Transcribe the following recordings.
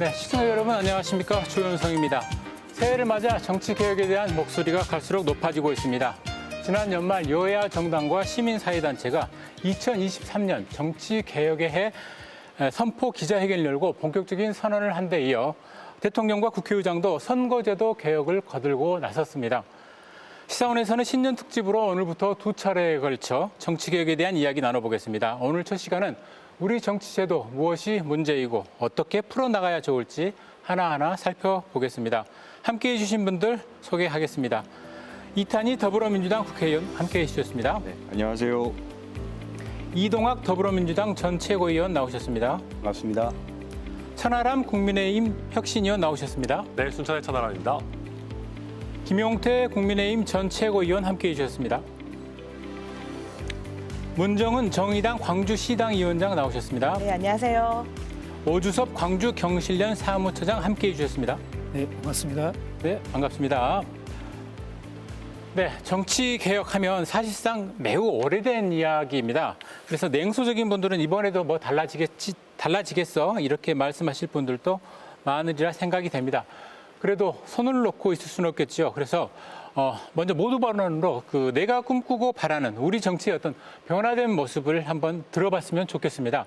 네, 시청자 여러분 안녕하십니까? 조현성입니다. 새해를 맞아 정치개혁에 대한 목소리가 갈수록 높아지고 있습니다. 지난 연말 여야 정당과 시민사회단체가 2023년 정치개혁의 해 선포 기자회견을 열고 본격적인 선언을 한 데 이어 대통령과 국회의장도 선거제도 개혁을 거들고 나섰습니다. 시사원에서는 신년 특집으로 오늘부터 두 차례에 걸쳐 정치개혁에 대한 이야기 나눠보겠습니다. 오늘 첫 시간은 우리 정치제도 무엇이 문제이고 어떻게 풀어나가야 좋을지 하나하나 살펴보겠습니다. 함께해 주신 분들 소개하겠습니다. 이탄희 더불어민주당 국회의원 함께해 주셨습니다. 네, 안녕하세요. 이동학 더불어민주당 전 최고위원 나오셨습니다. 반갑습니다. 천하람 국민의힘 혁신위원 나오셨습니다. 네, 순천의 천하람입니다. 김용태 국민의힘 전 최고위원 함께해 주셨습니다. 문정은 정의당 광주시당 위원장 나오셨습니다. 네, 안녕하세요. 오주섭 광주경실련 사무처장 함께해 주셨습니다. 네, 반갑습니다. 네, 반갑습니다. 네, 정치 개혁하면 사실상 매우 오래된 이야기입니다. 그래서 냉소적인 분들은 이번에도 뭐 달라지겠어 이렇게 말씀하실 분들도 많으리라 생각이 됩니다. 그래도 손을 놓고 있을 수는 없겠죠. 그래서 먼저 모두 발언으로 내가 꿈꾸고 바라는 우리 정치의 어떤 변화된 모습을 한번 들어봤으면 좋겠습니다.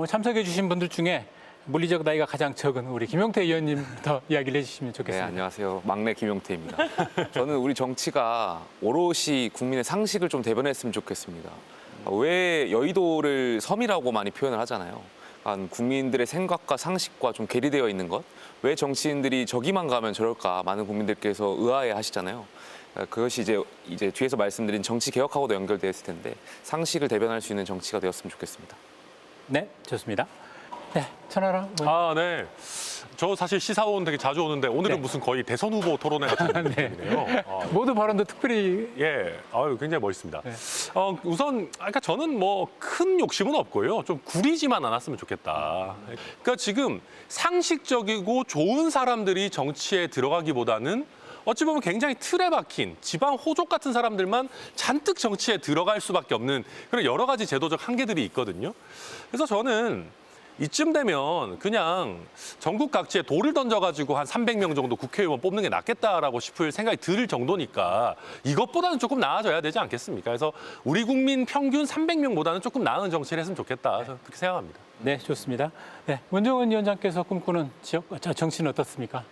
참석해 주신 분들 중에 물리적 나이가 가장 적은 우리 김용태 의원님부터 이야기를 해주시면 네, 좋겠습니다. 안녕하세요. 막내 김용태입니다. 저는 우리 정치가 오롯이 국민의 상식을 좀 대변했으면 좋겠습니다. 왜 여의도를 섬이라고 많이 표현을 하잖아요. 국민들의 생각과 상식과 좀 괴리되어 있는 것. 왜 정치인들이 저기만 가면 저럴까 많은 국민들께서 의아해 하시잖아요. 그것이 이제 뒤에서 말씀드린 정치 개혁하고도 연결되어 있을 텐데 상식을 대변할 수 있는 정치가 되었으면 좋겠습니다. 네, 좋습니다. 네, 천하람. 네. 저 사실 시사원 되게 자주 오는데 오늘은 네. 무슨 거의 대선 후보 토론회 같은 느낌이네요. 모두 발언도 특별히 예, 굉장히 멋있습니다. 네. 우선 그러니까 저는 뭐 큰 욕심은 없고요. 좀 구리지만 않았으면 좋겠다. 그러니까 지금 상식적이고 좋은 사람들이 정치에 들어가기보다는 어찌 보면 굉장히 틀에 박힌 지방 호족 같은 사람들만 잔뜩 정치에 들어갈 수밖에 없는 그런 여러 가지 제도적 한계들이 있거든요. 그래서 저는 이쯤 되면 그냥 전국 각지에 돌을 던져가지고 한 300명 정도 국회의원 뽑는 게 낫겠다라고 싶을 생각이 들 정도니까 이것보다는 조금 나아져야 되지 않겠습니까? 그래서 우리 국민 평균 300명보다는 조금 나은 정치를 했으면 좋겠다. 저는 그렇게 생각합니다. 네, 좋습니다. 네, 문정은 위원장께서 꿈꾸는 정치는 어떻습니까?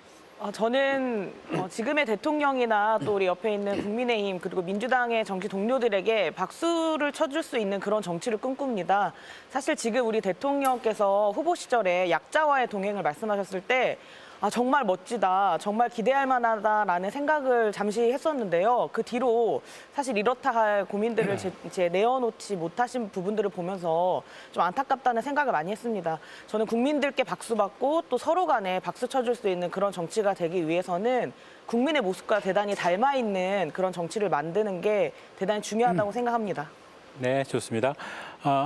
저는 지금의 대통령이나 또 우리 옆에 있는 국민의힘 그리고 민주당의 정치 동료들에게 박수를 쳐줄 수 있는 그런 정치를 꿈꿉니다. 사실 지금 우리 대통령께서 후보 시절에 약자와의 동행을 말씀하셨을 때 정말 멋지다, 정말 기대할 만하다라는 생각을 잠시 했었는데요. 그 뒤로 사실 이렇다 할 고민들을 이제 내어놓지 못하신 부분들을 보면서 좀 안타깝다는 생각을 많이 했습니다. 저는 국민들께 박수받고 또 서로 간에 박수 쳐줄 수 있는 그런 정치가 되기 위해서는 국민의 모습과 대단히 닮아 있는 그런 정치를 만드는 게 대단히 중요하다고 생각합니다. 네, 좋습니다.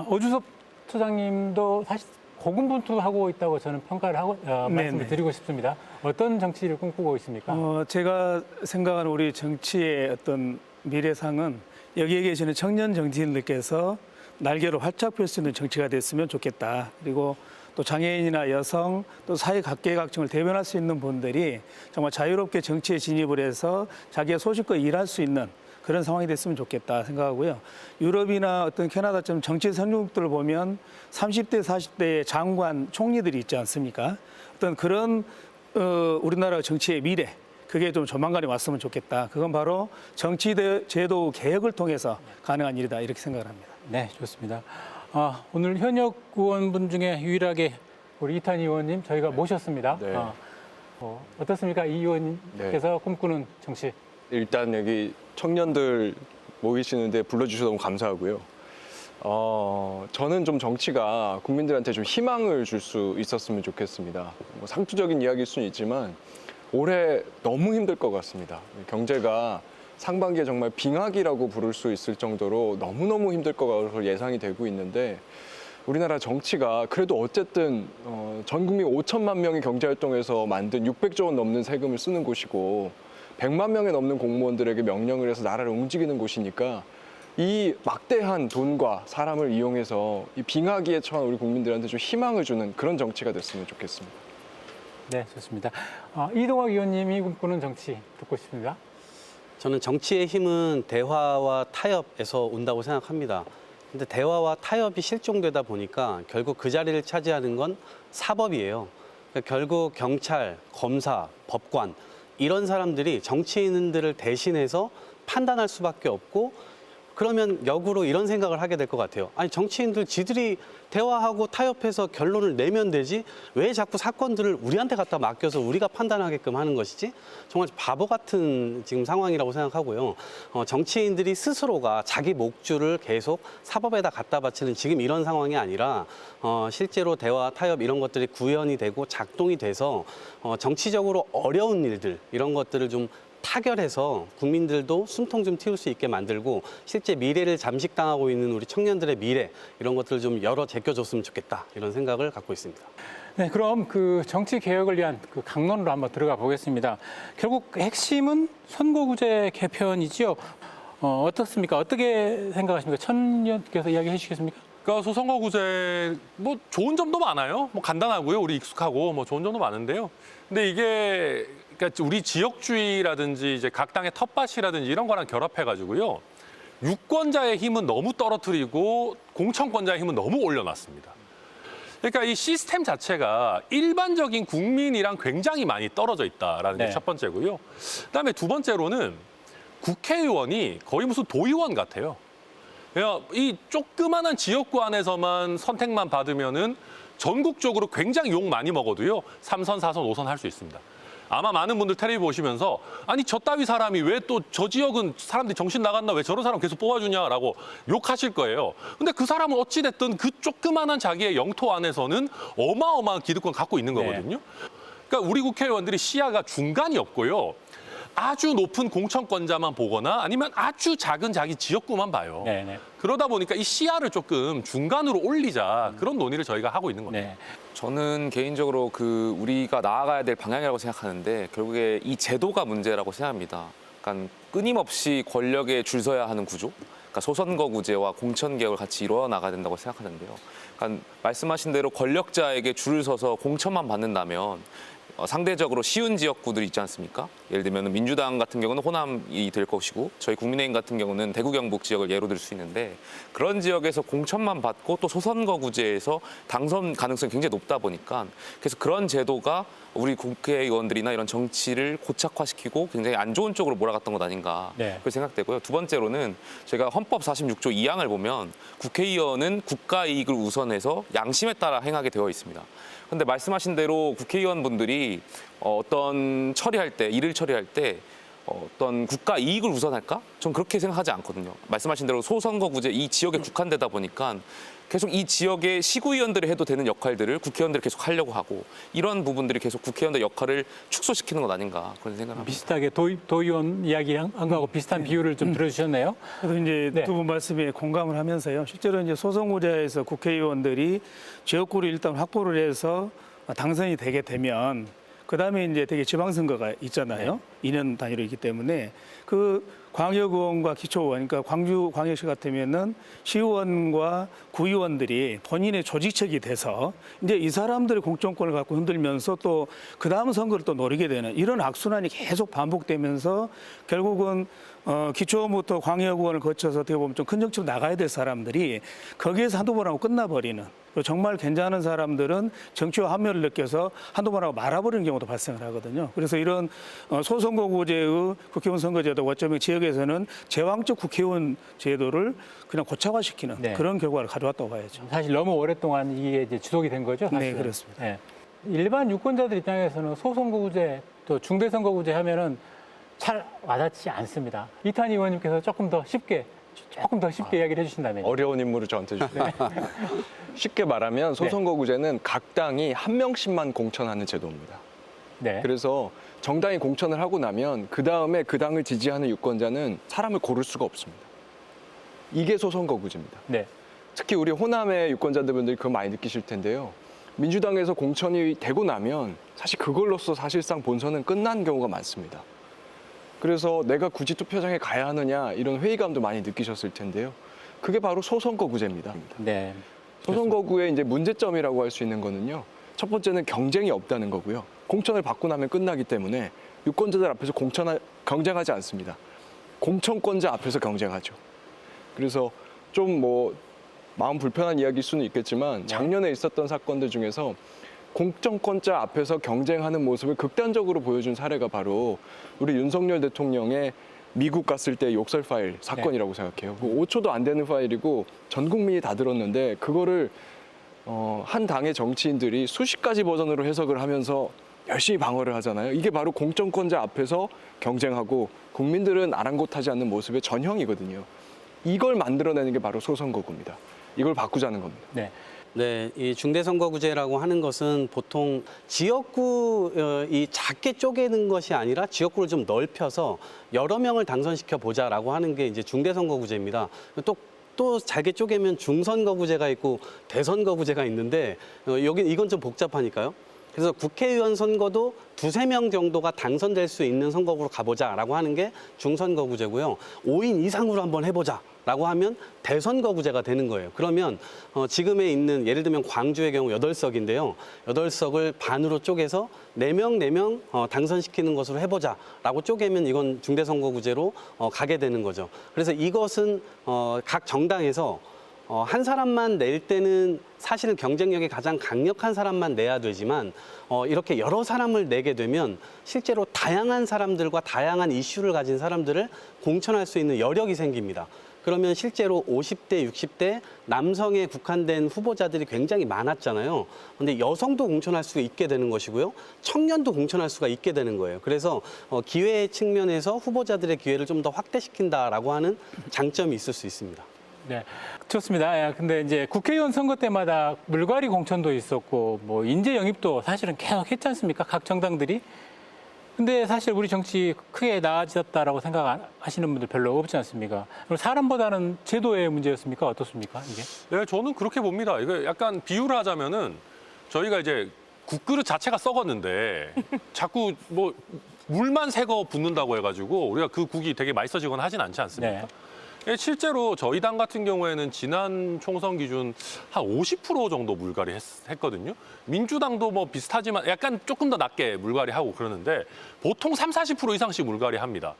오주섭 처장님도 사실 고군분투하고 있다고 저는 평가를 하고 말씀을 드리고 싶습니다. 어떤 정치를 꿈꾸고 있습니까? 제가 생각하는 우리 정치의 어떤 미래상은 여기에 계시는 청년 정치인들께서 날개를 활짝 펼 수 있는 정치가 됐으면 좋겠다. 그리고 또 장애인이나 여성, 또 사회 각계각층을 대변할 수 있는 분들이 정말 자유롭게 정치에 진입을 해서 자기의 소신껏 일할 수 있는 그런 상황이 됐으면 좋겠다 생각하고요. 유럽이나 어떤 캐나다처럼 정치 선진국들을 보면 30대, 40대의 장관, 총리들이 있지 않습니까? 어떤 그런 우리나라 정치의 미래, 그게 좀 조만간에 왔으면 좋겠다. 그건 바로 정치 제도 개혁을 통해서 가능한 일이다 이렇게 생각을 합니다. 네, 좋습니다. 오늘 현역 의원분 중에 유일하게 우리 이탄희 의원님 저희가 모셨습니다. 네. 어떻습니까? 이 의원님께서 꿈꾸는 정치. 일단 여기 청년들 모이시는데 불러주셔서 너무 감사하고요. 저는 좀 정치가 국민들한테 좀 희망을 줄 수 있었으면 좋겠습니다. 뭐 상투적인 이야기일 수는 있지만 올해 너무 힘들 것 같습니다. 경제가 상반기에 정말 빙하기라고 부를 수 있을 정도로 너무너무 힘들 것으로 예상이 되고 있는데 우리나라 정치가 그래도 어쨌든 전 국민 5천만 명이 경제활동에서 만든 600조 원 넘는 세금을 쓰는 곳이고 100만 명에 넘는 공무원들에게 명령을 해서 나라를 움직이는 곳이니까 이 막대한 돈과 사람을 이용해서 이 빙하기에 처한 우리 국민들한테 좀 희망을 주는 그런 정치가 됐으면 좋겠습니다. 네, 좋습니다. 이동학 의원님이 꿈꾸는 정치 듣고 싶습니다. 저는 정치의 힘은 대화와 타협에서 온다고 생각합니다. 근데 대화와 타협이 실종되다 보니까 결국 그 자리를 차지하는 건 사법이에요. 그러니까 결국 경찰, 검사, 법관 이런 사람들이 정치인들을 대신해서 판단할 수밖에 없고 그러면 역으로 이런 생각을 하게 될 것 같아요. 아니 정치인들 지들이 대화하고 타협해서 결론을 내면 되지 왜 자꾸 사건들을 우리한테 갖다 맡겨서 우리가 판단하게끔 하는 것이지? 정말 바보 같은 지금 상황이라고 생각하고요. 정치인들이 스스로가 자기 목줄을 계속 사법에다 갖다 바치는 지금 이런 상황이 아니라 실제로 대화, 타협 이런 것들이 구현이 되고 작동이 돼서 정치적으로 어려운 일들 이런 것들을 좀 타결해서 국민들도 숨통 좀 틔울 수 있게 만들고 실제 미래를 잠식당하고 있는 우리 청년들의 미래 이런 것들을 좀 열어 제껴줬으면 좋겠다 이런 생각을 갖고 있습니다. 네, 그럼 그 정치 개혁을 위한 그 강론으로 한번 들어가 보겠습니다. 결국 핵심은 선거구제 개편이지요. 어떻습니까? 어떻게 생각하십니까? 천 의원께서 이야기해 주시겠습니까? 그러니까 소선거구제 뭐 좋은 점도 많아요. 뭐 간단하고요, 우리 익숙하고 뭐 좋은 점도 많은데요. 근데 이게 그러니까 우리 지역주의라든지 이제 각 당의 텃밭이라든지 이런 거랑 결합해가지고요, 유권자의 힘은 너무 떨어뜨리고 공천권자의 힘은 너무 올려놨습니다. 그러니까 이 시스템 자체가 일반적인 국민이랑 굉장히 많이 떨어져 있다라는 게 네. 첫 번째고요. 그다음에 두 번째로는 국회의원이 거의 무슨 도의원 같아요. 그냥 이 조그마한 지역구 안에서만 선택만 받으면은 전국적으로 굉장히 욕 많이 먹어도요, 3선, 4선, 5선 할 수 있습니다. 아마 많은 분들 텔레비 보시면서 아니 저 따위 사람이 왜 또 저 지역은 사람들이 정신 나갔나 왜 저런 사람 계속 뽑아주냐라고 욕하실 거예요. 근데 그 사람은 어찌됐든 그 조그마한 자기의 영토 안에서는 어마어마한 기득권 갖고 있는 거거든요. 그러니까 우리 국회의원들이 시야가 중간이 없고요. 아주 높은 공천권자만 보거나 아니면 아주 작은 자기 지역구만 봐요. 네. 그러다 보니까 이 시야를 조금 중간으로 올리자 그런 논의를 저희가 하고 있는 겁니다. 네. 저는 개인적으로 그 우리가 나아가야 될 방향이라고 생각하는데 결국에 이 제도가 문제라고 생각합니다. 그러니까 끊임없이 권력에 줄 서야 하는 구조, 그러니까 소선거구제와 공천개혁을 같이 이루어 나가야 된다고 생각하는데요. 그러니까 말씀하신 대로 권력자에게 줄을 서서 공천만 받는다면 상대적으로 쉬운 지역구들이 있지 않습니까? 예를 들면 민주당 같은 경우는 호남이 될 것이고 저희 국민의힘 같은 경우는 대구 경북 지역을 예로 들 수 있는데 그런 지역에서 공천만 받고 또 소선거구제에서 당선 가능성이 굉장히 높다 보니까 그래서 그런 제도가 우리 국회의원들이나 이런 정치를 고착화시키고 굉장히 안 좋은 쪽으로 몰아갔던 것 아닌가 그렇게 생각되고요. 두 번째로는 저희가 헌법 46조 2항을 보면 국회의원은 국가 이익을 우선해서 양심에 따라 행하게 되어 있습니다. 그런데 말씀하신 대로 국회의원분들이 어떤 처리할 때, 일을 처리할 때 어떤 국가 이익을 우선할까? 전 그렇게 생각하지 않거든요. 말씀하신 대로 소선거구제 이 지역에 국한되다 보니까 계속 이 지역의 시구의원들이 해도 되는 역할들을 국회의원들이 계속 하려고 하고 이런 부분들이 계속 국회의원들 역할을 축소시키는 것 아닌가 그런 생각을 합니다. 비슷하게 도의원 이야기한 거하고 비슷한 비유를 좀 들어주셨네요. 그래서 이제 네. 두 분 말씀에 공감을 하면서요. 실제로 이제 소선구제에서 국회의원들이 지역구를 일단 확보를 해서 당선이 되게 되면 그다음에 이제 되게 지방선거가 있잖아요. 2년 단위로 있기 때문에 그 광역의원과 기초의원, 그러니까 광주광역시 같으면은 시의원과 구의원들이 본인의 조직책이 돼서 이제 이 사람들의 공천권을 갖고 흔들면서 또 그 다음 선거를 또 노리게 되는 이런 악순환이 계속 반복되면서 결국은 기초부터 광역의원을 거쳐서 어떻게 보면 좀 큰 정치로 나가야 될 사람들이 거기에서 한두 번 하고 끝나버리는 정말 괜찮은 사람들은 정치와 함열을 느껴서 한두 번 하고 말아버리는 경우도 발생을 하거든요. 그래서 이런 소선거구제의 국회의원 선거제도 어쩌면 지역에서는 제왕적 국회의원 제도를 그냥 고착화시키는 네. 그런 결과를 가져왔다고 봐야죠. 사실 너무 오랫동안 이게 이제 지속이 된 거죠. 사실은. 네, 그렇습니다. 네. 일반 유권자들 입장에서는 소선거구제 또 중대선거구제 하면은 잘 와닿지 않습니다. 이탄희 의원님께서 조금 더 쉽게 이야기를 해주신다면. 어려운 임무를 저한테 주세요. 쉽게 말하면 소선거구제는 각 당이 한 명씩만 공천하는 제도입니다. 네. 그래서 정당이 공천을 하고 나면 그 다음에 그 당을 지지하는 유권자는 사람을 고를 수가 없습니다. 이게 소선거구제입니다. 네. 특히 우리 호남의 유권자들분들이 그거 많이 느끼실 텐데요. 민주당에서 공천이 되고 나면 사실 그걸로써 사실상 본선은 끝난 경우가 많습니다. 그래서 내가 굳이 투표장에 가야 하느냐 이런 회의감도 많이 느끼셨을 텐데요. 그게 바로 소선거구제입니다. 네. 소선거구의 이제 문제점이라고 할 수 있는 거는요. 첫 번째는 경쟁이 없다는 거고요. 공천을 받고 나면 끝나기 때문에 유권자들 앞에서 경쟁하지 않습니다. 공천권자 앞에서 경쟁하죠. 그래서 좀 뭐 마음 불편한 이야기일 수는 있겠지만 작년에 있었던 사건들 중에서 공천권자 앞에서 경쟁하는 모습을 극단적으로 보여준 사례가 바로 우리 윤석열 대통령의 미국 갔을 때 욕설 파일 사건이라고 생각해요. 5초도 안 되는 파일이고 전 국민이 다 들었는데 그거를 한 당의 정치인들이 수십 가지 버전으로 해석을 하면서 열심히 방어를 하잖아요. 이게 바로 공천권자 앞에서 경쟁하고 국민들은 아랑곳하지 않는 모습의 전형이거든요. 이걸 만들어내는 게 바로 소선거구입니다. 이걸 바꾸자는 겁니다. 네. 네, 이 중대선거구제라고 하는 것은 보통 지역구 이 작게 쪼개는 것이 아니라 지역구를 좀 넓혀서 여러 명을 당선시켜 보자라고 하는 게 이제 중대선거구제입니다. 또 잘게 쪼개면 중선거구제가 있고 대선거구제가 있는데 이건 좀 복잡하니까요. 그래서 국회의원 선거도 2~3명 정도가 당선될 수 있는 선거구로 가보자라고 하는 게 중선거구제고요. 5인 이상으로 한번 해보자라고 하면 대선거구제가 되는 거예요. 그러면 지금에 있는 예를 들면 광주의 경우 8석인데요. 8석을 반으로 쪼개서 4명 당선시키는 것으로 해보자라고 쪼개면 이건 중대선거구제로 가게 되는 거죠. 그래서 이것은 각 정당에서 한 사람만 낼 때는 사실은 경쟁력이 가장 강력한 사람만 내야 되지만 이렇게 여러 사람을 내게 되면 실제로 다양한 사람들과 다양한 이슈를 가진 사람들을 공천할 수 있는 여력이 생깁니다. 그러면 실제로 50대, 60대 남성에 국한된 후보자들이 굉장히 많았잖아요. 근데 여성도 공천할 수 있게 되는 것이고요. 청년도 공천할 수가 있게 되는 거예요. 그래서 기회 측면에서 후보자들의 기회를 좀 더 확대시킨다라고 하는 장점이 있을 수 있습니다. 네, 좋습니다. 근데 이제 국회의원 선거 때마다 물갈이 공천도 있었고, 뭐 인재 영입도 사실은 계속 했지 않습니까? 각 정당들이. 근데 사실 우리 정치 크게 나아졌다라고 생각하시는 분들 별로 없지 않습니까? 그럼 사람보다는 제도의 문제였습니까? 어떻습니까? 이게? 네, 저는 그렇게 봅니다. 이거 약간 비유를 하자면은 저희가 이제 국그릇 자체가 썩었는데 자꾸 뭐 물만 새거 붓는다고 해가지고 우리가 그 국이 되게 맛있어지거나 하진 않지 않습니까? 네. 실제로 저희 당 같은 경우에는 지난 총선 기준 한 50% 정도 물갈이 했거든요. 민주당도 뭐 비슷하지만 약간 조금 더 낮게 물갈이하고 그러는데 보통 30~40% 이상씩 물갈이 합니다.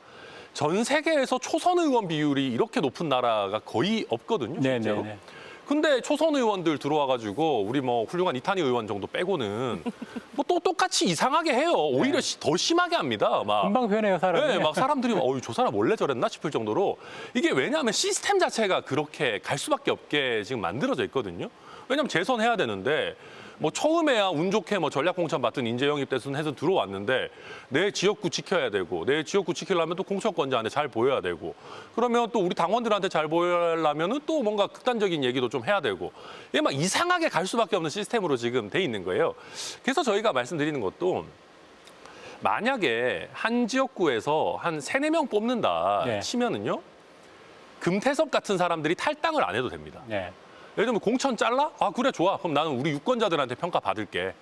전 세계에서 초선 의원 비율이 이렇게 높은 나라가 거의 없거든요, 실제로. 네네네. 근데 초선 의원들 들어와가지고 우리 뭐 훌륭한 이탄희 의원 정도 빼고는 뭐 또 똑같이 이상하게 해요. 오히려 더 심하게 합니다. 막. 금방 변해요, 사람이. 네, 막 사람들이 저 사람 원래 저랬나 싶을 정도로 이게 왜냐하면 시스템 자체가 그렇게 갈 수밖에 없게 지금 만들어져 있거든요. 왜냐하면 재선해야 되는데 뭐 처음에야 운 좋게 뭐 전략 공천 받든 인재 영입 돼서 해서 들어왔는데 내 지역구 지켜야 되고 내 지역구 지키려면 또 공천권자한테 잘 보여야 되고 그러면 또 우리 당원들한테 잘 보여려면은 또 뭔가 극단적인 얘기도 좀 해야 되고 이게 막 이상하게 갈 수밖에 없는 시스템으로 지금 돼 있는 거예요. 그래서 저희가 말씀드리는 것도 만약에 한 지역구에서 한 3~4명 뽑는다 네. 치면은요. 금태섭 같은 사람들이 탈당을 안 해도 됩니다. 네. 예를 들면 공천 잘라? 아 그래 좋아. 그럼 나는 우리 유권자들한테 평가 받을게.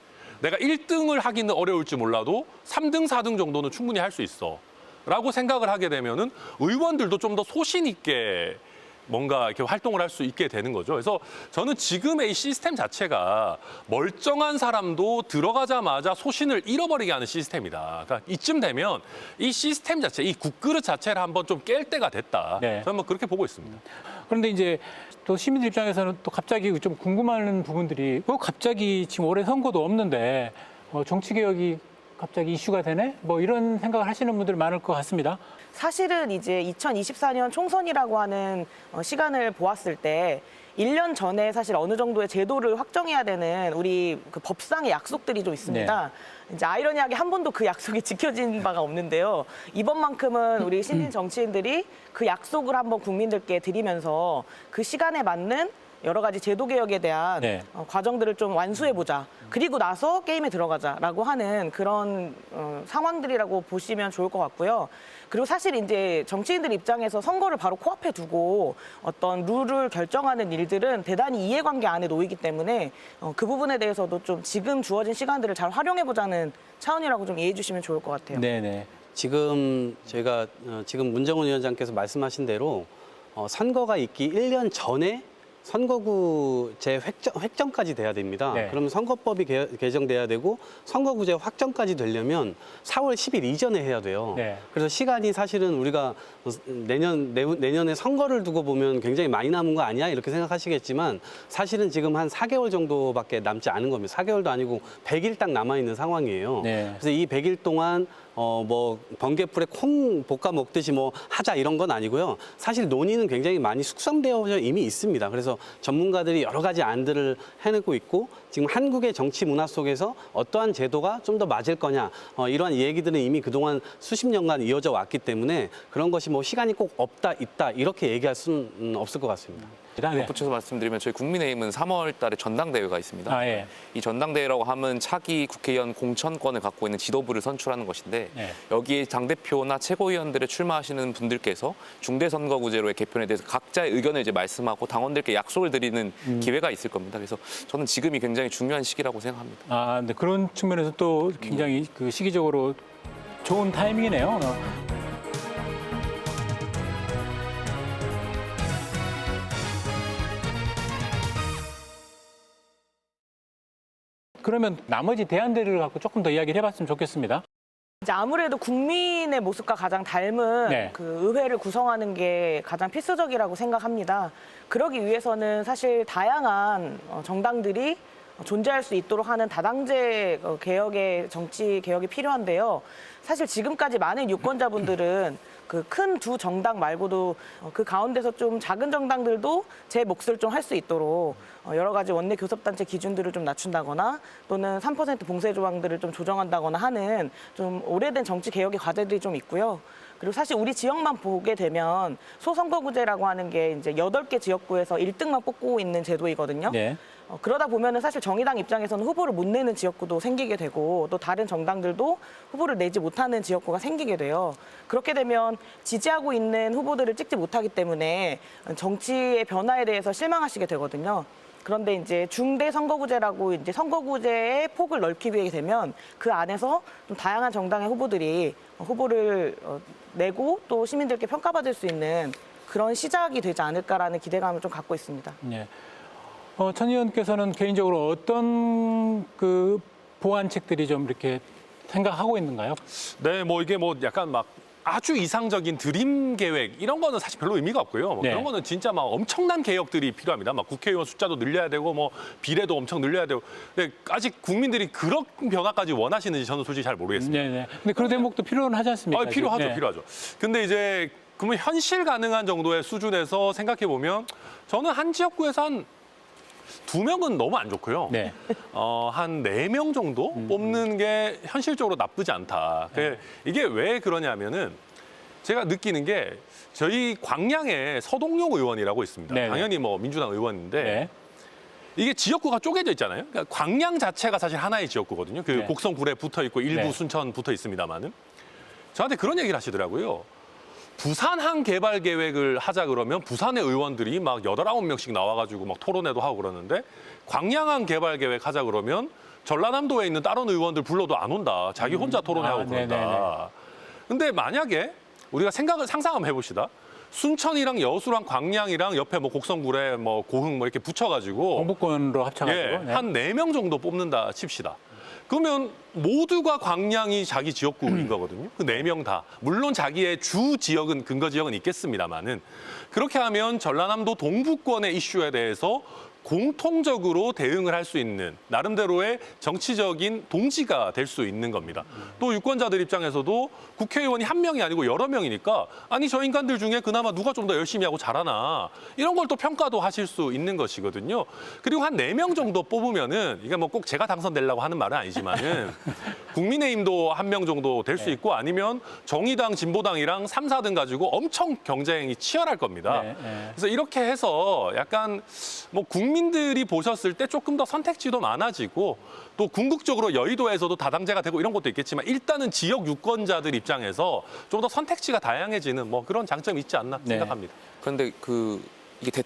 내가 1등을 하기는 어려울지 몰라도 3등, 4등 정도는 충분히 할 수 있어. 라고 생각을 하게 되면은 의원들도 좀 더 소신 있게 뭔가 이렇게 활동을 할 수 있게 되는 거죠. 그래서 저는 지금의 이 시스템 자체가 멀쩡한 사람도 들어가자마자 소신을 잃어버리게 하는 시스템이다. 그러니까 이쯤 되면 이 시스템 자체, 이 국그릇 자체를 한번 좀 깰 때가 됐다. 네. 저는 뭐 그렇게 보고 있습니다. 그런데 이제 또 시민들 입장에서는 또 갑자기 좀 궁금한 부분들이 갑자기 지금 올해 선거도 없는데 정치개혁이 갑자기 이슈가 되네? 뭐 이런 생각을 하시는 분들 많을 것 같습니다. 사실은 이제 2024년 총선이라고 하는 시간을 보았을 때 1년 전에 사실 어느 정도의 제도를 확정해야 되는 우리 그 법상의 약속들이 좀 있습니다. 이제 아이러니하게 한 번도 그 약속이 지켜진 바가 없는데요. 이번만큼은 우리 신진 정치인들이 그 약속을 한번 국민들께 드리면서 그 시간에 맞는 여러 가지 제도 개혁에 대한 네. 과정들을 좀 완수해보자. 그리고 나서 게임에 들어가자라고 하는 그런 상황들이라고 보시면 좋을 것 같고요. 그리고 사실 이제 정치인들 입장에서 선거를 바로 코앞에 두고 어떤 룰을 결정하는 일들은 대단히 이해관계 안에 놓이기 때문에 그 부분에 대해서도 좀 지금 주어진 시간들을 잘 활용해보자는 차원이라고 좀 이해해 주시면 좋을 것 같아요. 네네. 지금 저희가 지금 문정훈 위원장께서 말씀하신 대로 선거가 있기 1년 전에 선거구제 획정까지 돼야 됩니다. 네. 그러면 선거법이 개정돼야 되고 선거구제 확정까지 되려면 4월 10일 이전에 해야 돼요. 네. 그래서 시간이 사실은 우리가 내년에 선거를 두고 보면 굉장히 많이 남은 거 아니야? 이렇게 생각하시겠지만 사실은 지금 한 4개월 정도밖에 남지 않은 겁니다. 4개월도 아니고 100일 딱 남아있는 상황이에요. 네. 그래서 이 100일 동안 뭐 번개불에 콩 볶아 먹듯이 뭐 하자 이런 건 아니고요. 사실 논의는 굉장히 많이 숙성되어 이미 있습니다. 그래서 전문가들이 여러 가지 안들을 해내고 있고 지금 한국의 정치 문화 속에서 어떠한 제도가 좀 더 맞을 거냐 이러한 얘기들은 이미 그동안 수십 년간 이어져 왔기 때문에 그런 것이 뭐 시간이 꼭 없다 있다 이렇게 얘기할 수는 없을 것 같습니다. 네. 덧붙여서 말씀드리면 저희 국민의힘은 3월 달에 전당대회가 있습니다. 아, 예. 이 전당대회라고 하면 차기 국회의원 공천권을 갖고 있는 지도부를 선출하는 것인데 네. 여기에 당대표나 최고위원들에 출마하시는 분들께서 중대선거구제로의 개편에 대해서 각자의 의견을 이제 말씀하고 당원들께 약속을 드리는 기회가 있을 겁니다. 그래서 저는 지금이 굉장히 중요한 시기라고 생각합니다. 아, 네. 그런 측면에서 또 굉장히 그 시기적으로 좋은 타이밍이네요. 그러면 나머지 대안들을 갖고 조금 더 이야기를 해봤으면 좋겠습니다. 이제 아무래도 국민의 모습과 가장 닮은 네. 그 의회를 구성하는 게 가장 필수적이라고 생각합니다. 그러기 위해서는 사실 다양한 정당들이 존재할 수 있도록 하는 다당제 개혁의 정치 개혁이 필요한데요. 사실 지금까지 많은 유권자분들은 그 큰 두 정당 말고도 그 가운데서 좀 작은 정당들도 제 몫을 좀 할 수 있도록 여러 가지 원내 교섭단체 기준들을 좀 낮춘다거나 또는 3% 봉쇄 조항들을 좀 조정한다거나 하는 좀 오래된 정치 개혁의 과제들이 좀 있고요. 그리고 사실 우리 지역만 보게 되면 소선거구제라고 하는 게 이제 8개 지역구에서 1등만 뽑고 있는 제도이거든요. 네. 그러다 보면은 사실 정의당 입장에서는 후보를 못 내는 지역구도 생기게 되고 또 다른 정당들도 후보를 내지 못하는 지역구가 생기게 돼요. 그렇게 되면 지지하고 있는 후보들을 찍지 못하기 때문에 정치의 변화에 대해서 실망하시게 되거든요. 그런데 이제 중대 선거구제라고 이제 선거구제의 폭을 넓히게 되면 그 안에서 좀 다양한 정당의 후보들이 후보를 내고 또 시민들께 평가받을 수 있는 그런 시작이 되지 않을까라는 기대감을 좀 갖고 있습니다. 네. 천 의원께서는 개인적으로 어떤 그 보완책들이 좀 이렇게 생각하고 있는가요? 네, 뭐 이게 뭐 약간 막 아주 이상적인 드림 계획 이런 거는 사실 별로 의미가 없고요. 뭐 네. 그런 거는 진짜 막 엄청난 개혁들이 필요합니다. 막 국회의원 숫자도 늘려야 되고 뭐 비례도 엄청 늘려야 되고. 근데 아직 국민들이 그런 변화까지 원하시는지 저는 솔직히 잘 모르겠습니다. 네. 근데 그런 대목도 필요는 하지 않습니까? 필요하죠, 네. 필요하죠. 근데 이제 그러면 현실 가능한 정도의 수준에서 생각해 보면 저는 한 지역구에서 한 2명은 너무 안 좋고요. 네. 한 4명 정도 뽑는 게 현실적으로 나쁘지 않다. 이게 왜 그러냐면은 제가 느끼는 게 저희 광양에 서동용 의원이라고 있습니다. 네네. 당연히 뭐 민주당 의원인데 네. 이게 지역구가 쪼개져 있잖아요. 그러니까 광양 자체가 사실 하나의 지역구거든요. 그 네. 곡성굴에 붙어 있고 일부 네. 순천 붙어 있습니다만은 저한테 그런 얘기를 하시더라고요. 부산항 개발 계획을 하자 그러면 부산의 의원들이 막 8, 9명씩 나와가지고 막 토론회도 하고 그러는데 광양항 개발 계획 하자 그러면 전라남도에 있는 다른 의원들 불러도 안 온다. 자기 혼자 토론회하고 그런다. 근데 만약에 우리가 상상 한번 해봅시다. 순천이랑 여수랑 광양이랑 옆에 뭐 곡성굴에 뭐 고흥 뭐 이렇게 붙여가지고 경북권으로 합쳐가지고. 네. 한 4명 정도 뽑는다 칩시다. 그러면 모두가 광양이 자기 지역구인 거거든요. 그 4명 다. 물론 자기의 주 지역은 근거 지역은 있겠습니다만은 그렇게 하면 전라남도 동부권의 이슈에 대해서 공통적으로 대응을 할 수 있는 나름대로의 정치적인 동지가 될 수 있는 겁니다. 또 유권자들 입장에서도 국회의원이 한 명이 아니고 여러 명이니까 아니 저 인간들 중에 그나마 누가 좀 더 열심히 하고 잘하나 이런 걸 또 평가도 하실 수 있는 것이거든요. 그리고 한 4명 정도 뽑으면은 이게 뭐 꼭 제가 당선되려고 하는 말은 아니지만은 국민의힘도 한 명 정도 될 수 있고 아니면 정의당, 진보당이랑 3, 4등 가지고 엄청 경쟁이 치열할 겁니다. 네. 그래서 이렇게 해서 약간 뭐 국민들이 보셨을 때 조금 더 선택지도 많아지고 또 궁극적으로 여의도에서도 다당제가 되고 이런 것도 있겠지만 일단은 지역 유권자들 입장에서 좀 더 선택지가 다양해지는 뭐 그런 장점이 있지 않나 네. 생각합니다. 그런데 그 이게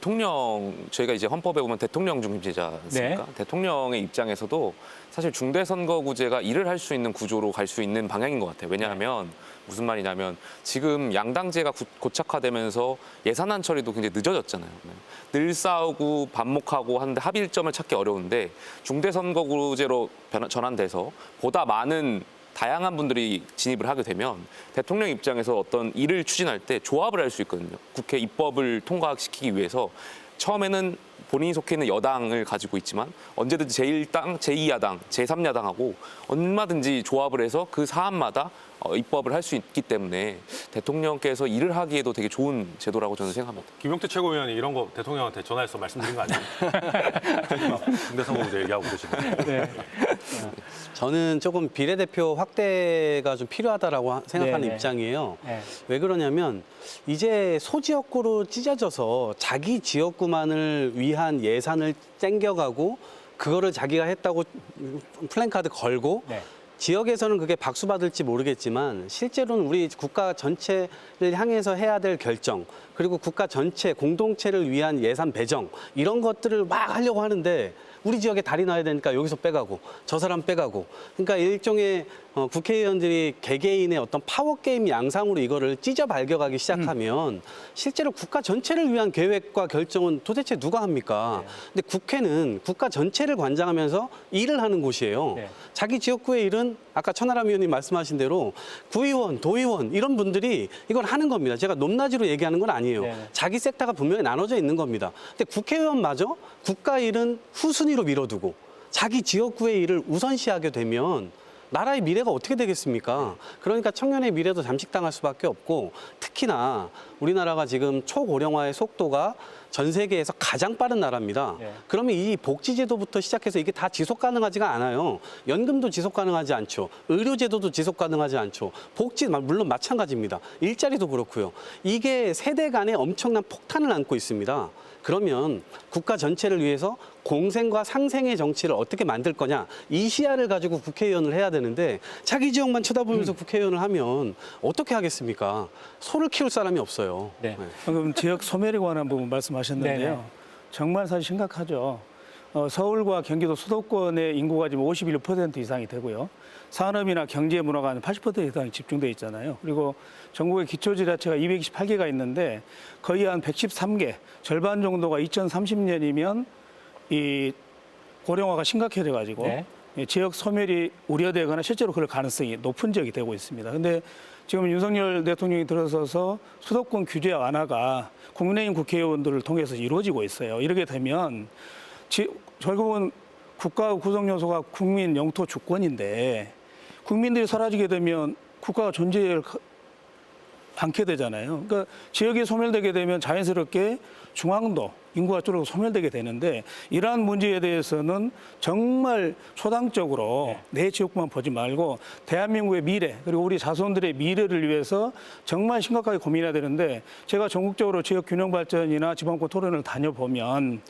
저희가 이제 헌법에 보면 대통령 중심제지 않습니까? 대통령의 입장에서도 사실 중대선거구제가 일을 할 수 있는 구조로 갈 수 있는 방향인 것 같아요. 왜냐하면 무슨 말이냐면 지금 양당제가 고착화되면서 예산안 처리도 굉장히 늦어졌잖아요. 늘 싸우고 반목하고 하는데 합의점을 찾기 어려운데 중대선거구제로 전환돼서 보다 많은 다양한 분들이 진입을 하게 되면 대통령 입장에서 어떤 일을 추진할 때 조합을 할 수 있거든요. 국회 입법을 통과시키기 위해서 처음에는 본인이 속해 있는 여당을 가지고 있지만 언제든지 제1당, 제2야당, 제3야당하고 얼마든지 조합을 해서 그 사안마다 입법을 할 수 있기 때문에 대통령께서 일을 하기에도 되게 좋은 제도라고 저는 생각합니다. 김용태 최고위원이 이런 거 대통령한테 전화해서 말씀드린 거 아니에요? 중대선거구제 얘기하고 그러시는데. 네. 저는 조금 비례대표 확대가 좀 필요하다라고 생각하는 네네. 입장이에요. 네. 왜 그러냐면 이제 소지역구로 찢어져서 자기 지역구만을 위한 예산을 땡겨가고 그거를 자기가 했다고 플랜카드 걸고 네. 지역에서는 그게 박수 받을지 모르겠지만 실제로는 우리 국가 전체를 향해서 해야 될 결정 그리고 국가 전체 공동체를 위한 예산 배정 이런 것들을 막 하려고 하는데 우리 지역에 달이 나야 되니까 여기서 빼가고 저 사람 빼가고 그러니까 일종의 국회의원들이 개개인의 어떤 파워게임 양상으로 이거를 찢어 발겨가기 시작하면 실제로 국가 전체를 위한 계획과 결정은 도대체 누가 합니까? 근데 국회는 국가 전체를 관장하면서 일을 하는 곳이에요. 네. 자기 지역구의 일은 아까 천하람 의원님 말씀하신 대로 구의원, 도의원 이런 분들이 이걸 하는 겁니다. 제가 높낮이로 얘기하는 건 아니에요. 네네. 자기 섹터가 분명히 나눠져 있는 겁니다. 근데 국회의원마저 국가 일은 후순위로 밀어두고 자기 지역구의 일을 우선시하게 되면 나라의 미래가 어떻게 되겠습니까? 그러니까 청년의 미래도 잠식당할 수밖에 없고 특히나 우리나라가 지금 초고령화의 속도가 전 세계에서 가장 빠른 나라입니다. 네. 그러면 이 복지제도부터 시작해서 이게 다 지속 가능하지가 않아요. 연금도 지속 가능하지 않죠. 의료제도도 지속 가능하지 않죠. 복지 물론 마찬가지입니다. 일자리도 그렇고요. 이게 세대 간에 엄청난 폭탄을 안고 있습니다. 그러면 국가 전체를 위해서 공생과 상생의 정치를 어떻게 만들 거냐 이 시야를 가지고 국회의원을 해야 되는데 자기 지역만 쳐다보면서 국회의원을 하면 어떻게 하겠습니까? 소를 키울 사람이 없어요. 네. 방금 지역 소멸에 관한 부분 말씀하셨는데요. 네네. 정말 사실 심각하죠. 서울과 경기도 수도권의 인구가 지금 51% 이상이 되고요. 산업이나 경제 문화가 한 80% 이상이 집중돼 있잖아요. 그리고 전국의 기초지자체가 228개가 있는데 거의 한 113개, 절반 정도가 2030년이면 이 고령화가 심각해져 가지고 네. 지역 소멸이 우려되거나 실제로 그럴 가능성이 높은 지역이 되고 있습니다. 근데 지금 윤석열 대통령이 들어서서 수도권 규제 완화가 국민의힘 국회의원들을 통해서 이루어지고 있어요. 이렇게 되면 결국은 국가 구성 요소가 국민 영토 주권인데 국민들이 사라지게 되면 국가가 존재를 않게 되잖아요. 그러니까 지역이 소멸되게 되면 자연스럽게 중앙도 인구가 줄어들고 소멸되게 되는데 이러한 문제에 대해서는 정말 초당적으로 내 지역구만 보지 말고 대한민국의 미래 그리고 우리 자손들의 미래를 위해서 정말 심각하게 고민해야 되는데 제가 전국적으로 지역 균형 발전이나 지방권 토론을 다녀보면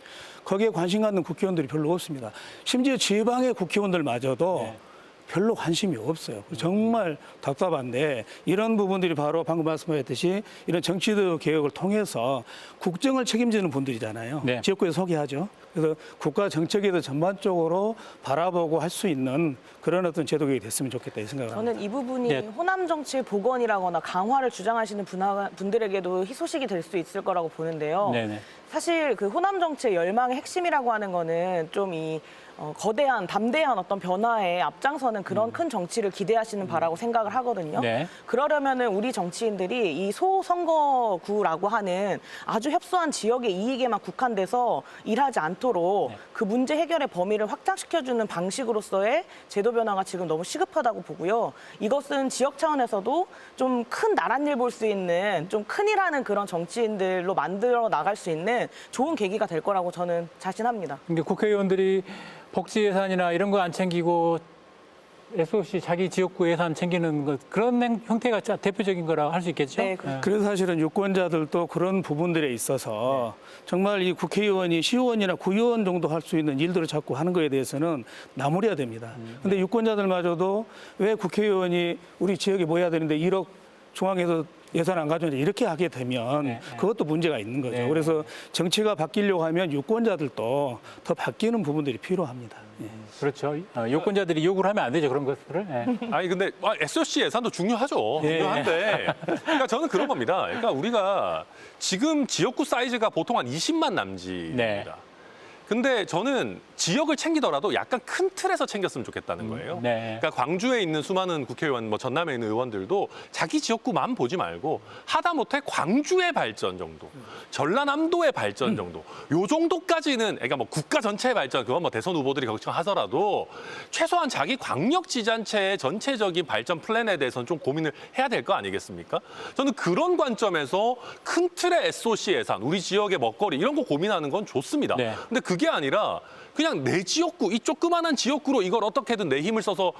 거기에 관심 갖는 국회의원들이 별로 없습니다. 심지어 지방의 국회의원들마저도 별로 관심이 없어요. 정말 답답한데 이런 부분들이 바로 방금 말씀하셨듯이 이런 정치도 개혁을 통해서 국정을 책임지는 분들이잖아요. 네. 지역구에서 소개하죠. 그래서 국가 정책에도 전반적으로 바라보고 할 수 있는 그런 어떤 제도 개혁이 됐으면 좋겠다 이 생각을 합니다. 저는 이 부분이 네. 호남 정치의 복원이라거나 강화를 주장하시는 분들에게도 희소식이 될 수 있을 거라고 보는데요. 네네. 사실 그 호남 정치의 열망의 핵심이라고 하는 거는 좀 이 거대한 담대한 어떤 변화에 앞장서는 그런 큰 정치를 기대하시는 바라고 생각을 하거든요. 네. 그러려면은 우리 정치인들이 이 소선거구라고 하는 아주 협소한 지역의 이익에만 국한돼서 일하지 않도록 그 문제 해결의 범위를 확장시켜주는 방식으로서의 제도 변화가 지금 너무 시급하다고 보고요. 이것은 지역 차원에서도 좀 큰 나랏일 볼 수 있는 좀 큰일하는 그런 정치인들로 만들어 나갈 수 있는 좋은 계기가 될 거라고 저는 자신합니다. 근데 국회의원들이 복지 예산이나 이런 거 안 챙기고 SOC 자기 지역구 예산 챙기는 것 그런 형태가 대표적인 거라 할 수 있겠죠? 네, 그래서 사실은 유권자들도 그런 부분들에 있어서 정말 이 국회의원이 시의원이나 구의원 정도 할 수 있는 일들을 자꾸 하는 거에 대해서는 나무려야 됩니다. 근데 유권자들마저도 왜 국회의원이 우리 지역에 모여야 되는데 1억 중앙에서 예산 안 가져오는데 이렇게 하게 되면 네. 그것도 문제가 있는 거죠. 네. 그래서 정치가 바뀌려고 하면 유권자들도 더 바뀌는 부분들이 필요합니다. 예. 그렇죠. 유권자들이 요구를 하면 안 되죠. 그런 것들을. 예. 아니 근데 SOC 예산도 중요하죠. 예. 중요한데, 그러니까 저는 그런 겁니다. 그러니까 우리가 지금 지역구 사이즈가 보통 한 20만 남짓입니다. 네. 근데 저는 지역을 챙기더라도 약간 큰 틀에서 챙겼으면 좋겠다는 거예요. 네. 그러니까 광주에 있는 수많은 국회의원, 뭐 전남에 있는 의원들도 자기 지역구만 보지 말고 하다못해 광주의 발전 정도, 전라남도의 발전 정도, 요 정도까지는 그러니까 뭐 국가 전체의 발전, 그건 뭐 대선 후보들이 걱정하더라도 최소한 자기 광역지자체의 전체적인 발전 플랜에 대해서는 좀 고민을 해야 될 거 아니겠습니까? 저는 그런 관점에서 큰 틀의 SOC 예산, 우리 지역의 먹거리 이런 거 고민하는 건 좋습니다. 네. 근데 그게 아니라 그냥 내 지역구, 이쪽 조그만한 지역구로 이걸 어떻게든 내 힘을 써서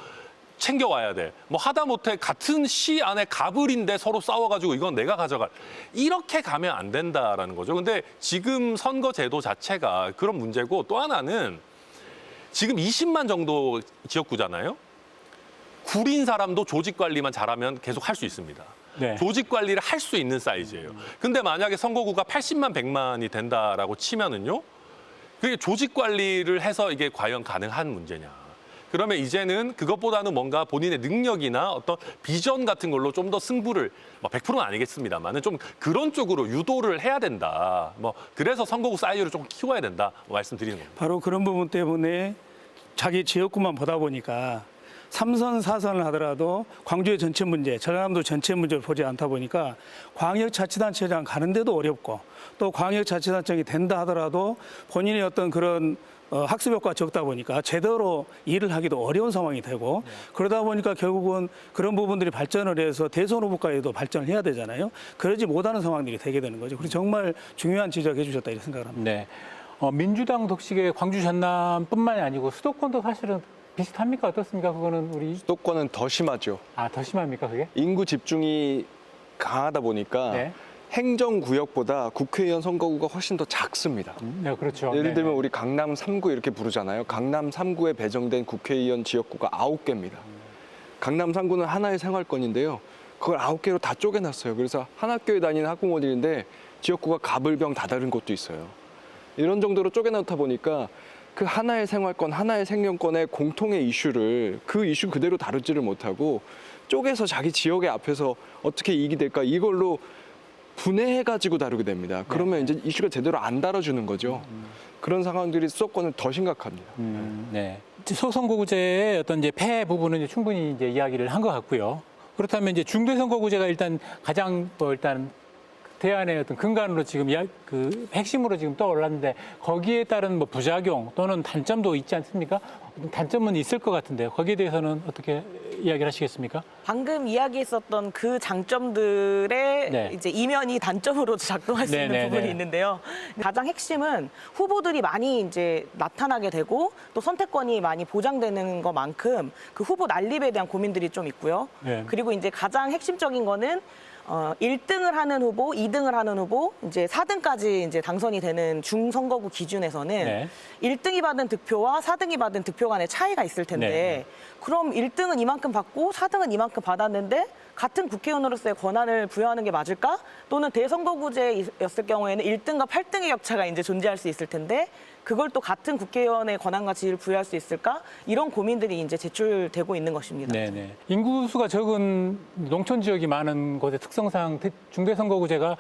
챙겨와야 돼. 뭐 하다못해 같은 시 안에 가불인데 서로 싸워가지고 이건 내가 가져갈. 이렇게 가면 안 된다라는 거죠. 근데 지금 선거 제도 자체가 그런 문제고 또 하나는 지금 20만 정도 지역구잖아요. 구린 사람도 조직 관리만 잘하면 계속 할 수 있습니다. 네. 조직 관리를 할 수 있는 사이즈예요. 근데 만약에 선거구가 80만, 100만이 된다라고 치면은요. 그게 조직 관리를 해서 이게 과연 가능한 문제냐. 그러면 이제는 그것보다는 뭔가 본인의 능력이나 어떤 비전 같은 걸로 좀 더 승부를, 뭐 100%는 아니겠습니다만은 좀 그런 쪽으로 유도를 해야 된다. 뭐 그래서 선거구 사이즈를 좀 키워야 된다. 뭐 말씀드리는 겁니다. 바로 그런 부분 때문에 자기 지역구만 보다 보니까 3선, 4선을 하더라도 광주의 전체 문제, 전라남도 전체 문제를 보지 않다 보니까 광역자치단체장 가는데도 어렵고 또 광역자치단체장이 된다 하더라도 본인의 어떤 그런 학습 효과가 적다 보니까 제대로 일을 하기도 어려운 상황이 되고 그러다 보니까 결국은 그런 부분들이 발전을 해서 대선 후보까지도 발전을 해야 되잖아요. 그러지 못하는 상황들이 되게 되는 거죠. 그래서 정말 중요한 지적해 주셨다 이렇게 생각을 합니다. 네. 민주당 독식의 광주 전남뿐만이 아니고 수도권도 사실은 비슷합니까? 어떻습니까? 그거는 우리 수도권은 더 심하죠. 더 심합니까? 그게? 인구 집중이 강하다 보니까 네. 행정구역보다 국회의원 선거구가 훨씬 더 작습니다. 네, 그렇죠. 예를 네, 들면 네. 우리 강남 3구 이렇게 부르잖아요. 강남 3구에 배정된 국회의원 지역구가 9개입니다. 강남 3구는 하나의 생활권인데요. 그걸 9개로 다 쪼개놨어요. 그래서 한 학교에 다니는 학부모들인데 지역구가 가불병 다 다른 곳도 있어요. 이런 정도로 쪼개놓다 보니까 그 하나의 생활권, 하나의 생명권의 공통의 이슈를 그 이슈 그대로 다루지를 못하고 쪼개서 자기 지역의 앞에서 어떻게 이익이 될까 이걸로 분해해가지고 다루게 됩니다. 그러면 이제 이슈가 제대로 안 다뤄주는 거죠. 그런 상황들이 수도권은 더 심각합니다. 네. 소선거구제의 어떤 이제 폐해 부분은 이제 충분히 이제 이야기를 한 것 같고요. 그렇다면 이제 중대선거구제가 일단 가장 일단 대안의 어떤 근간으로 지금 그 핵심으로 지금 떠올랐는데 거기에 따른 뭐 부작용 또는 단점도 있지 않습니까? 단점은 있을 것 같은데 거기에 대해서는 어떻게 이야기를 하시겠습니까? 방금 이야기했었던 그 장점들의 네. 이제 이면이 단점으로 작동할 수 네, 있는 네, 부분이 네. 있는데요. 가장 핵심은 후보들이 많이 이제 나타나게 되고 또 선택권이 많이 보장되는 것만큼 그 후보 난립에 대한 고민들이 좀 있고요. 네. 그리고 이제 가장 핵심적인 거는 1등을 하는 후보, 2등을 하는 후보, 이제 4등까지 이제 당선이 되는 중선거구 기준에서는 네. 1등이 받은 득표와 4등이 받은 득표 간의 차이가 있을 텐데 네. 그럼 1등은 이만큼 받고 4등은 이만큼 받았는데 같은 국회의원으로서의 권한을 부여하는 게 맞을까? 또는 대선거구제였을 경우에는 1등과 8등의 격차가 이제 존재할 수 있을 텐데 그걸 또 같은 국회의원의 권한과 지위를 부여할 수 있을까? 이런 고민들이 이제 제출되고 있는 것입니다. 네네. 인구수가 적은 농촌 지역이 많은 곳의 특성상 중대선거구제가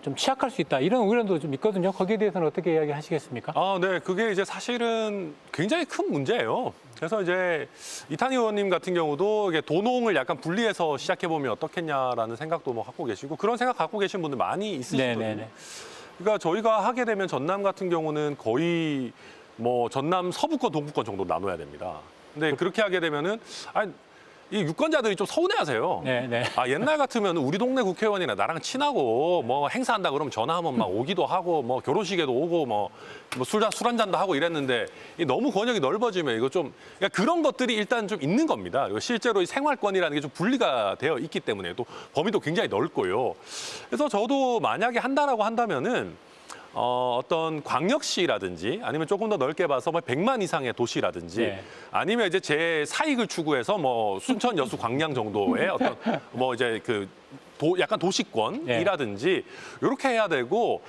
좀 취약할 수 있다. 이런 우려도 좀 있거든요. 거기에 대해서는 어떻게 이야기하시겠습니까? 네. 그게 이제 사실은 굉장히 큰 문제예요. 그래서 이제 이탄희 의원님 같은 경우도 이게 도농을 약간 분리해서 시작해보면 어떻겠냐라는 생각도 뭐 갖고 계시고 그런 생각 갖고 계신 분들 많이 있으시거든요. 네네네. 그러니까 저희가 하게 되면 전남 같은 경우는 거의 뭐 전남 서부권, 동부권 정도 나눠야 됩니다. 근데 그렇게 하게 되면은 이 유권자들이 좀 서운해하세요. 네네. 옛날 같으면 우리 동네 국회의원이나 나랑 친하고 뭐 행사한다 그러면 전화하면 막 오기도 하고 뭐 결혼식에도 오고 뭐 술 한잔도 하고 이랬는데 너무 권역이 넓어지면 이거 좀 그러니까 그런 것들이 일단 좀 있는 겁니다. 그리고 실제로 이 생활권이라는 게 좀 분리가 되어 있기 때문에 또 범위도 굉장히 넓고요. 그래서 저도 만약에 한다라고 한다면은 어떤 광역시라든지 아니면 조금 더 넓게 봐서 뭐 100만 이상의 도시라든지 네. 아니면 이제 제 사익을 추구해서 뭐 순천, 여수, 광양 정도의 어떤 뭐 이제 그 약간 도시권이라든지 이렇게 해야 되고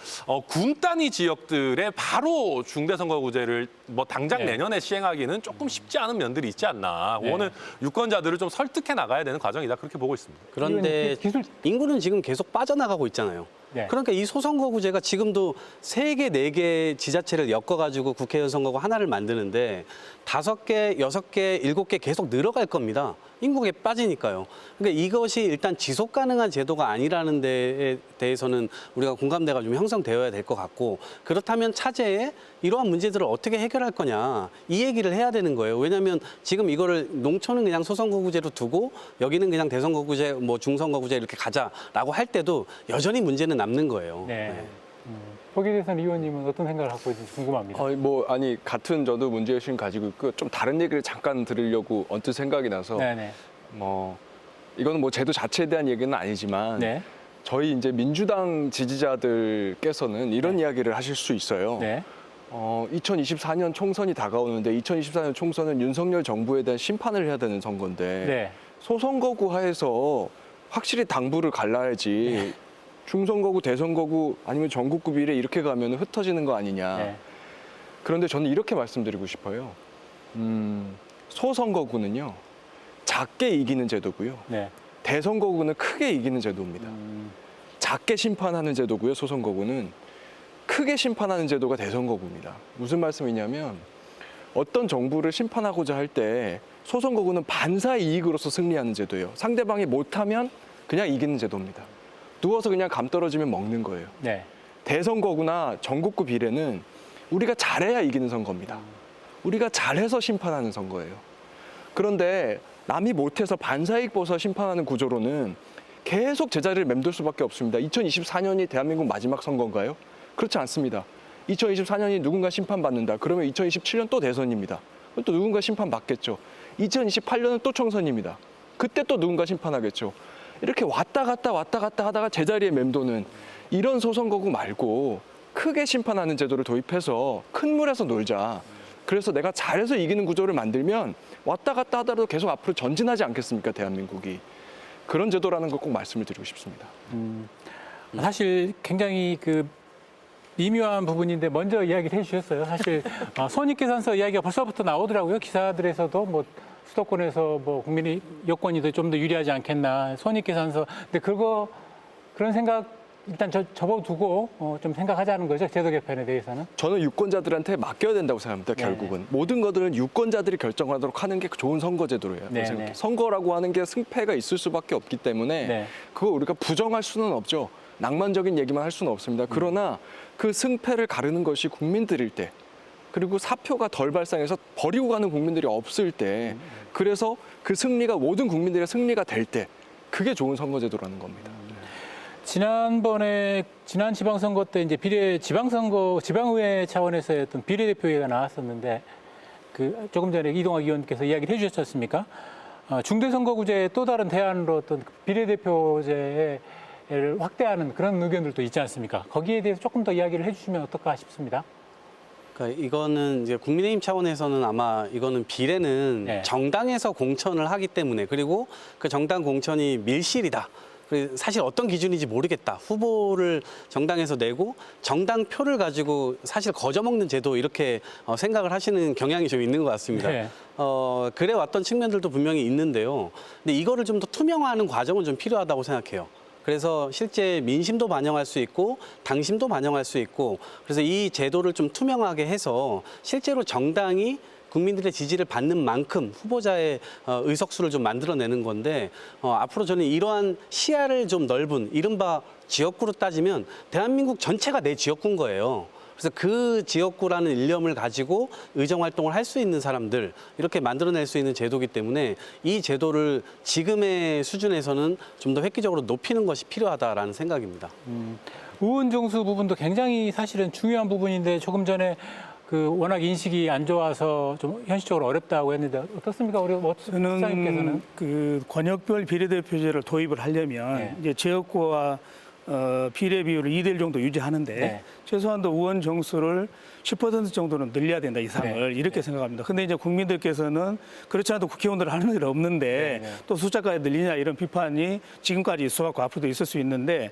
군 단위 지역들의 바로 중대선거구제를 뭐 당장 내년에 시행하기는 조금 쉽지 않은 면들이 있지 않나. 그거는 유권자들을 좀 설득해 나가야 되는 과정이다. 그렇게 보고 있습니다. 그런데 기술- 인구는 지금 계속 빠져나가고 있잖아요. 네. 그러니까 이 소선거구제가 지금도 3개, 4개 지자체를 엮어가지고 국회의원 선거구 하나를 만드는데 5개, 6개, 7개 계속 늘어갈 겁니다. 인구가 빠지니까요. 그러니까 이것이 일단 지속 가능한 제도가 아니라는 데에 대해서는 우리가 공감대가 좀 형성되어야 될 것 같고, 그렇다면 차제에 이러한 문제들을 어떻게 해결할 거냐 이 얘기를 해야 되는 거예요. 왜냐하면 지금 이거를 농촌은 그냥 소선거구제로 두고 여기는 그냥 대선거구제, 뭐 중선거구제 이렇게 가자라고 할 때도 여전히 문제는 남는 거예요. 네. 거기에 대해서는 의원님은 어떤 생각을 갖고 있는지 궁금합니다. 아니 같은 저도 문제의식을 가지고 있고 좀 다른 얘기를 잠깐 들으려고 언뜻 생각이 나서 네네. 이거는 뭐 제도 자체에 대한 얘기는 아니지만 네. 저희 이제 민주당 지지자들께서는 이런 이야기를 하실 수 있어요. 네. 2024년 총선이 다가오는데 2024년 총선은 윤석열 정부에 대한 심판을 해야 되는 선거인데 네. 소선거구 하에서 확실히 당부를 갈라야지 중선거구, 대선거구 아니면 전국구 비례 이렇게 가면 흩어지는 거 아니냐. 네. 그런데 저는 이렇게 말씀드리고 싶어요. 소선거구는요, 작게 이기는 제도고요. 네. 대선거구는 크게 이기는 제도입니다. 작게 심판하는 제도고요, 소선거구는. 크게 심판하는 제도가 대선거구입니다. 무슨 말씀이냐면 어떤 정부를 심판하고자 할 때 소선거구는 반사 이익으로서 승리하는 제도예요. 상대방이 못하면 그냥 이기는 제도입니다. 누워서 그냥 감 떨어지면 먹는 거예요. 네. 대선거구나 전국구 비례는 우리가 잘해야 이기는 선거입니다. 우리가 잘해서 심판하는 선거예요. 그런데 남이 못해서 반사이익 보서 심판하는 구조로는 계속 제자리를 맴돌 수밖에 없습니다. 2024년이 대한민국 마지막 선거인가요? 그렇지 않습니다. 2024년이 누군가 심판받는다. 그러면 2027년 또 대선입니다. 그럼 또 누군가 심판받겠죠. 2028년은 또 총선입니다. 그때 또 누군가 심판하겠죠. 이렇게 왔다 갔다 하다가 제자리에 맴도는 이런 소선거구 말고 크게 심판하는 제도를 도입해서 큰 물에서 놀자. 그래서 내가 잘해서 이기는 구조를 만들면 왔다 갔다 하더라도 계속 앞으로 전진하지 않겠습니까, 대한민국이. 그런 제도라는 걸 꼭 말씀을 드리고 싶습니다. 사실 굉장히 미묘한 부분인데 먼저 이야기를 해주셨어요. 사실 손익계산서 이야기가 벌써부터 나오더라고요. 기사들에서도 뭐 수도권에서 뭐 국민의 여권이 좀 더 유리하지 않겠나. 손익계산서. 근데 그런 생각 일단 접어두고 좀 생각하자는 거죠. 제도 개편에 대해서는. 저는 유권자들한테 맡겨야 된다고 생각합니다. 결국은 모든 것들은 유권자들이 결정하도록 하는 게 좋은 선거제도예요. 네네. 선거라고 하는 게 승패가 있을 수밖에 없기 때문에 네. 그거 우리가 부정할 수는 없죠. 낭만적인 얘기만 할 수는 없습니다. 그러나 그 승패를 가르는 것이 국민들일 때, 그리고 사표가 덜 발생해서 버리고 가는 국민들이 없을 때, 그래서 그 승리가 모든 국민들의 승리가 될 때, 그게 좋은 선거제도라는 겁니다. 지난 지방선거 때 이제 지방의회 차원에서의 어떤 비례대표회가 나왔었는데 조금 전에 이동학 의원께서 이야기를 해주셨지 않습니까? 중대선거구제의 또 다른 대안으로 어떤 비례대표제를 확대하는 그런 의견들도 있지 않습니까? 거기에 대해서 조금 더 이야기를 해주시면 어떨까 싶습니다. 그러니까 이거는 이제 국민의힘 차원에서는 아마 이거는 비례는 네. 정당에서 공천을 하기 때문에, 그리고 그 정당 공천이 밀실이다. 그리고 사실 어떤 기준인지 모르겠다. 후보를 정당에서 내고 정당 표를 가지고 사실 거저먹는 제도 이렇게 생각을 하시는 경향이 좀 있는 것 같습니다. 네. 그래 왔던 측면들도 분명히 있는데요. 근데 이거를 좀 더 투명화하는 과정은 좀 필요하다고 생각해요. 그래서 실제 민심도 반영할 수 있고 당심도 반영할 수 있고, 그래서 이 제도를 좀 투명하게 해서 실제로 정당이 국민들의 지지를 받는 만큼 후보자의 의석수를 좀 만들어내는 건데, 앞으로 저는 이러한 시야를 좀 넓은 이른바 지역구로 따지면 대한민국 전체가 내 지역구인 거예요. 그래서 그 지역구라는 일념을 가지고 의정활동을 할 수 있는 사람들, 이렇게 만들어낼 수 있는 제도이기 때문에 이 제도를 지금의 수준에서는 좀 더 획기적으로 높이는 것이 필요하다라는 생각입니다. 의원 정수 부분도 굉장히 사실은 중요한 부분인데 조금 전에 워낙 인식이 안 좋아서 좀 현실적으로 어렵다고 했는데 어떻습니까? 우리 수장님께서는? 저는 권역별 비례대표제를 도입을 하려면 네. 이제 지역구와 비례 비율을 2대1 정도 유지하는데 네. 최소한도 의원 정수를 10% 정도는 늘려야 된다 이상을 네. 이렇게 생각합니다. 근데 이제 국민들께서는 그렇지 않아도 국회의원들 하는 일 없는데 네. 또 숫자까지 늘리냐 이런 비판이 지금까지 있어왔고 앞으로도 있을 수 있는데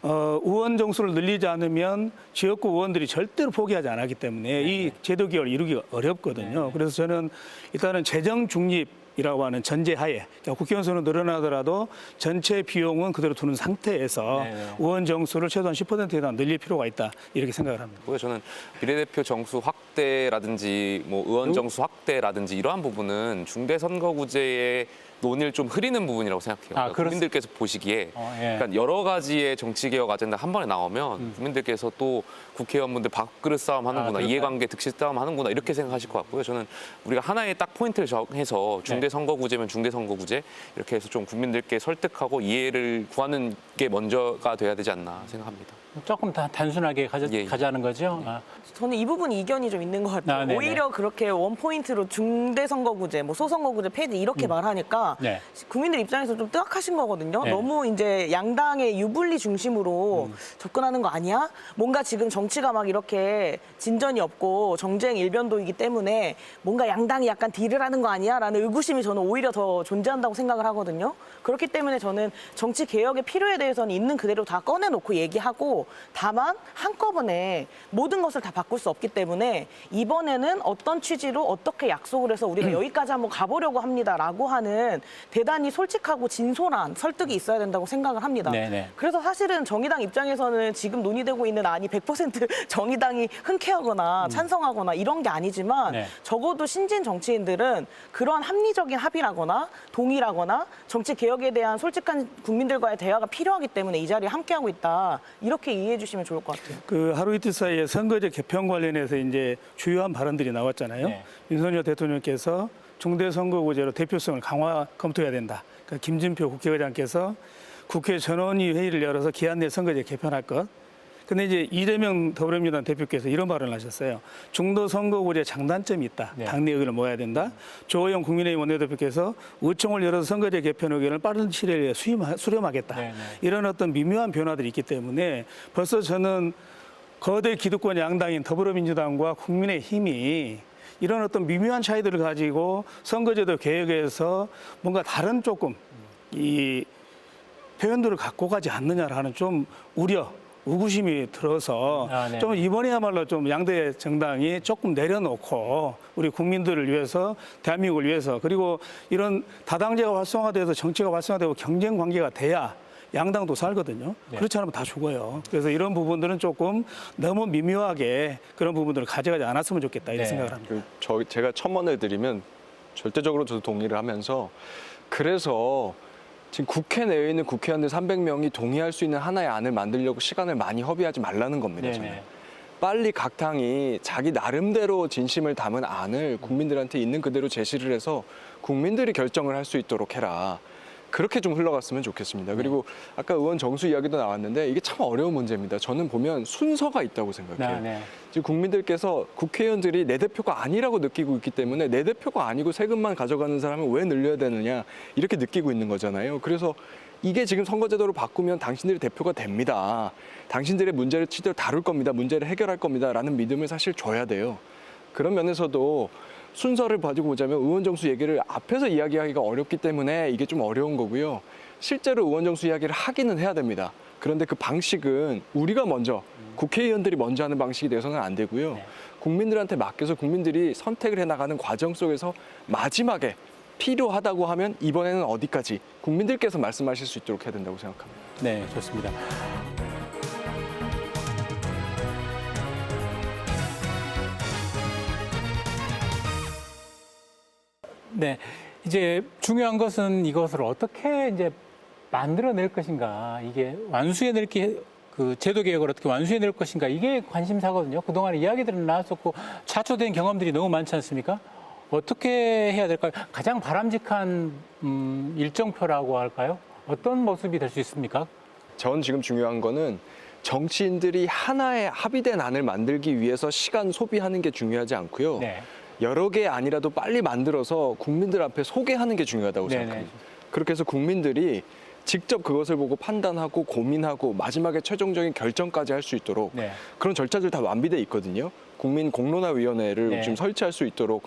의원 정수를 늘리지 않으면 지역구 의원들이 절대로 포기하지 않았기 때문에 이 제도 개혁을 이루기가 어렵거든요. 그래서 저는 일단은 재정 중립이라고 하는 전제하에 그러니까 국회의원 수는 늘어나더라도 전체 비용은 그대로 두는 상태에서 네네. 의원 정수를 최소한 10% 이상 늘릴 필요가 있다 이렇게 생각을 합니다. 그래서 저는 비례대표 정수 확대라든지 뭐 의원 정수 확대라든지 이러한 부분은 중대선거구제의 논의를 좀 흐리는 부분이라고 생각해요. 아, 그러니까 국민들께서 보시기에 예. 그러니까 여러 가지의 정치개혁 아젠다 한 번에 나오면 국민들께서 또 국회의원분들 밥그릇 싸움 하는구나, 그럴까요? 이해관계 득실 싸움 하는구나 이렇게 생각하실 것 같고요. 저는 우리가 하나의 딱 포인트를 정해서 중대선거구제면 중대선거구제 이렇게 해서 좀 국민들께 설득하고 이해를 구하는 게 먼저가 돼야 되지 않나 생각합니다. 조금 더 단순하게 예. 가자는 거죠. 아, 저는 이 부분 이견이 좀 있는 것 같아요. 아, 네네. 오히려 그렇게 원포인트로 중대선거구제, 뭐 소선거구제 폐지 이렇게 말하니까 네. 국민들 입장에서 좀 뜨악하신 거거든요. 네. 너무 이제 양당의 유불리 중심으로 접근하는 거 아니야? 뭔가 지금 정치가 막 이렇게 진전이 없고 정쟁 일변도이기 때문에 뭔가 양당이 약간 딜을 하는 거 아니야? 라는 의구심이 저는 오히려 더 존재한다고 생각을 하거든요. 그렇기 때문에 저는 정치 개혁의 필요에 대해서는 있는 그대로 다 꺼내놓고 얘기하고 다만 한꺼번에 모든 것을 다 바꿀 수 없기 때문에 이번에는 어떤 취지로 어떻게 약속을 해서 우리가 여기까지 한번 가보려고 합니다라고 하는 대단히 솔직하고 진솔한 설득이 있어야 된다고 생각을 합니다. 네네. 그래서 사실은 정의당 입장에서는 지금 논의되고 있는 안이 100% 정의당이 흔쾌하거나 찬성하거나 이런 게 아니지만 네. 적어도 신진 정치인들은 그러한 합리적인 합의라거나 동의라거나 정치 개혁에 대한 솔직한 국민들과의 대화가 필요하기 때문에 이 자리에 함께하고 있다. 이렇게 이해해 주시면 좋을 것 같아요. 그 하루 이틀 사이에 선거제 개편 관련해서 이제 주요한 발언들이 나왔잖아요. 네. 윤석열 대통령께서 중대선거구제로 대표성을 강화 검토해야 된다. 그러니까 김진표 국회의장께서 국회 전원위 회의를 열어서 기한 내 선거제 개편할 것. 근데 이제 이재명 더불어민주당 대표께서 이런 발언을 하셨어요. 중도 선거구제 장단점이 있다. 네. 당내 의견을 모아야 된다. 조호영 국민의힘 원내대표께서 의총을 열어서 선거제 개편 의견을 빠른 시일 내에 수렴하겠다. 네, 네. 이런 어떤 미묘한 변화들이 있기 때문에 벌써 저는 거대 기득권 양당인 더불어민주당과 국민의힘이 이런 어떤 미묘한 차이들을 가지고 선거제도 개혁에서 뭔가 다른 조금 이 표현들을 갖고 가지 않느냐라는 좀 의구심이 들어서 네. 좀 이번에야말로 좀 양대 정당이 조금 내려놓고 우리 국민들을 위해서 대한민국을 위해서 그리고 이런 다당제가 활성화돼서 정치가 활성화되고 경쟁 관계가 돼야 양당도 살거든요. 네. 그렇지 않으면 다 죽어요. 그래서 이런 부분들은 조금 너무 미묘하게 그런 부분들을 가져가지 않았으면 좋겠다 이런 네. 생각을 합니다. 제가 첨언을 드리면 절대적으로 저도 동의를 하면서 그래서 지금 국회 내에 있는 국회의원들 300명이 동의할 수 있는 하나의 안을 만들려고 시간을 많이 허비하지 말라는 겁니다. 저는. 네네. 빨리 각 당이 자기 나름대로 진심을 담은 안을 국민들한테 있는 그대로 제시를 해서 국민들이 결정을 할 수 있도록 해라. 그렇게 좀 흘러갔으면 좋겠습니다. 그리고 아까 의원 정수 이야기도 나왔는데 이게 참 어려운 문제입니다. 저는 보면 순서가 있다고 생각해요. 네. 지금 국민들께서 국회의원들이 내 대표가 아니라고 느끼고 있기 때문에 내 대표가 아니고 세금만 가져가는 사람은 왜 늘려야 되느냐 이렇게 느끼고 있는 거잖아요. 그래서 이게 지금 선거제도로 바꾸면 당신들이 대표가 됩니다. 당신들의 문제를 제대로 다룰 겁니다. 문제를 해결할 겁니다. 라는 믿음을 사실 줘야 돼요. 그런 면에서도 순서를 가지고 보자면 의원 정수 얘기를 앞에서 이야기하기가 어렵기 때문에 이게 좀 어려운 거고요. 실제로 의원 정수 이야기를 하기는 해야 됩니다. 그런데 그 방식은 우리가 먼저 국회의원들이 먼저 하는 방식이 돼서는 안 되고요. 국민들한테 맡겨서 국민들이 선택을 해나가는 과정 속에서 마지막에 필요하다고 하면 이번에는 어디까지 국민들께서 말씀하실 수 있도록 해야 된다고 생각합니다. 네, 좋습니다. 네, 이제 중요한 것은 이것을 어떻게 이제 만들어낼 것인가, 이게 완수해낼 그 제도 개혁을 어떻게 완수해낼 것인가, 이게 관심사거든요. 그동안 이야기들은 나왔었고 차초된 경험들이 너무 많지 않습니까? 어떻게 해야 될까요? 가장 바람직한 일정표라고 할까요? 어떤 모습이 될 수 있습니까? 전 지금 중요한 거는 정치인들이 하나의 합의된 안을 만들기 위해서 시간 소비하는 게 중요하지 않고요. 네. 여러 개 아니라도 빨리 만들어서 국민들 앞에 소개하는 게 중요하다고 네네. 생각합니다. 그렇게 해서 국민들이 직접 그것을 보고 판단하고 고민하고 마지막에 최종적인 결정까지 할 수 있도록 네. 그런 절차들 다 완비돼 있거든요. 국민공론화위원회를 네. 지금 설치할 수 있도록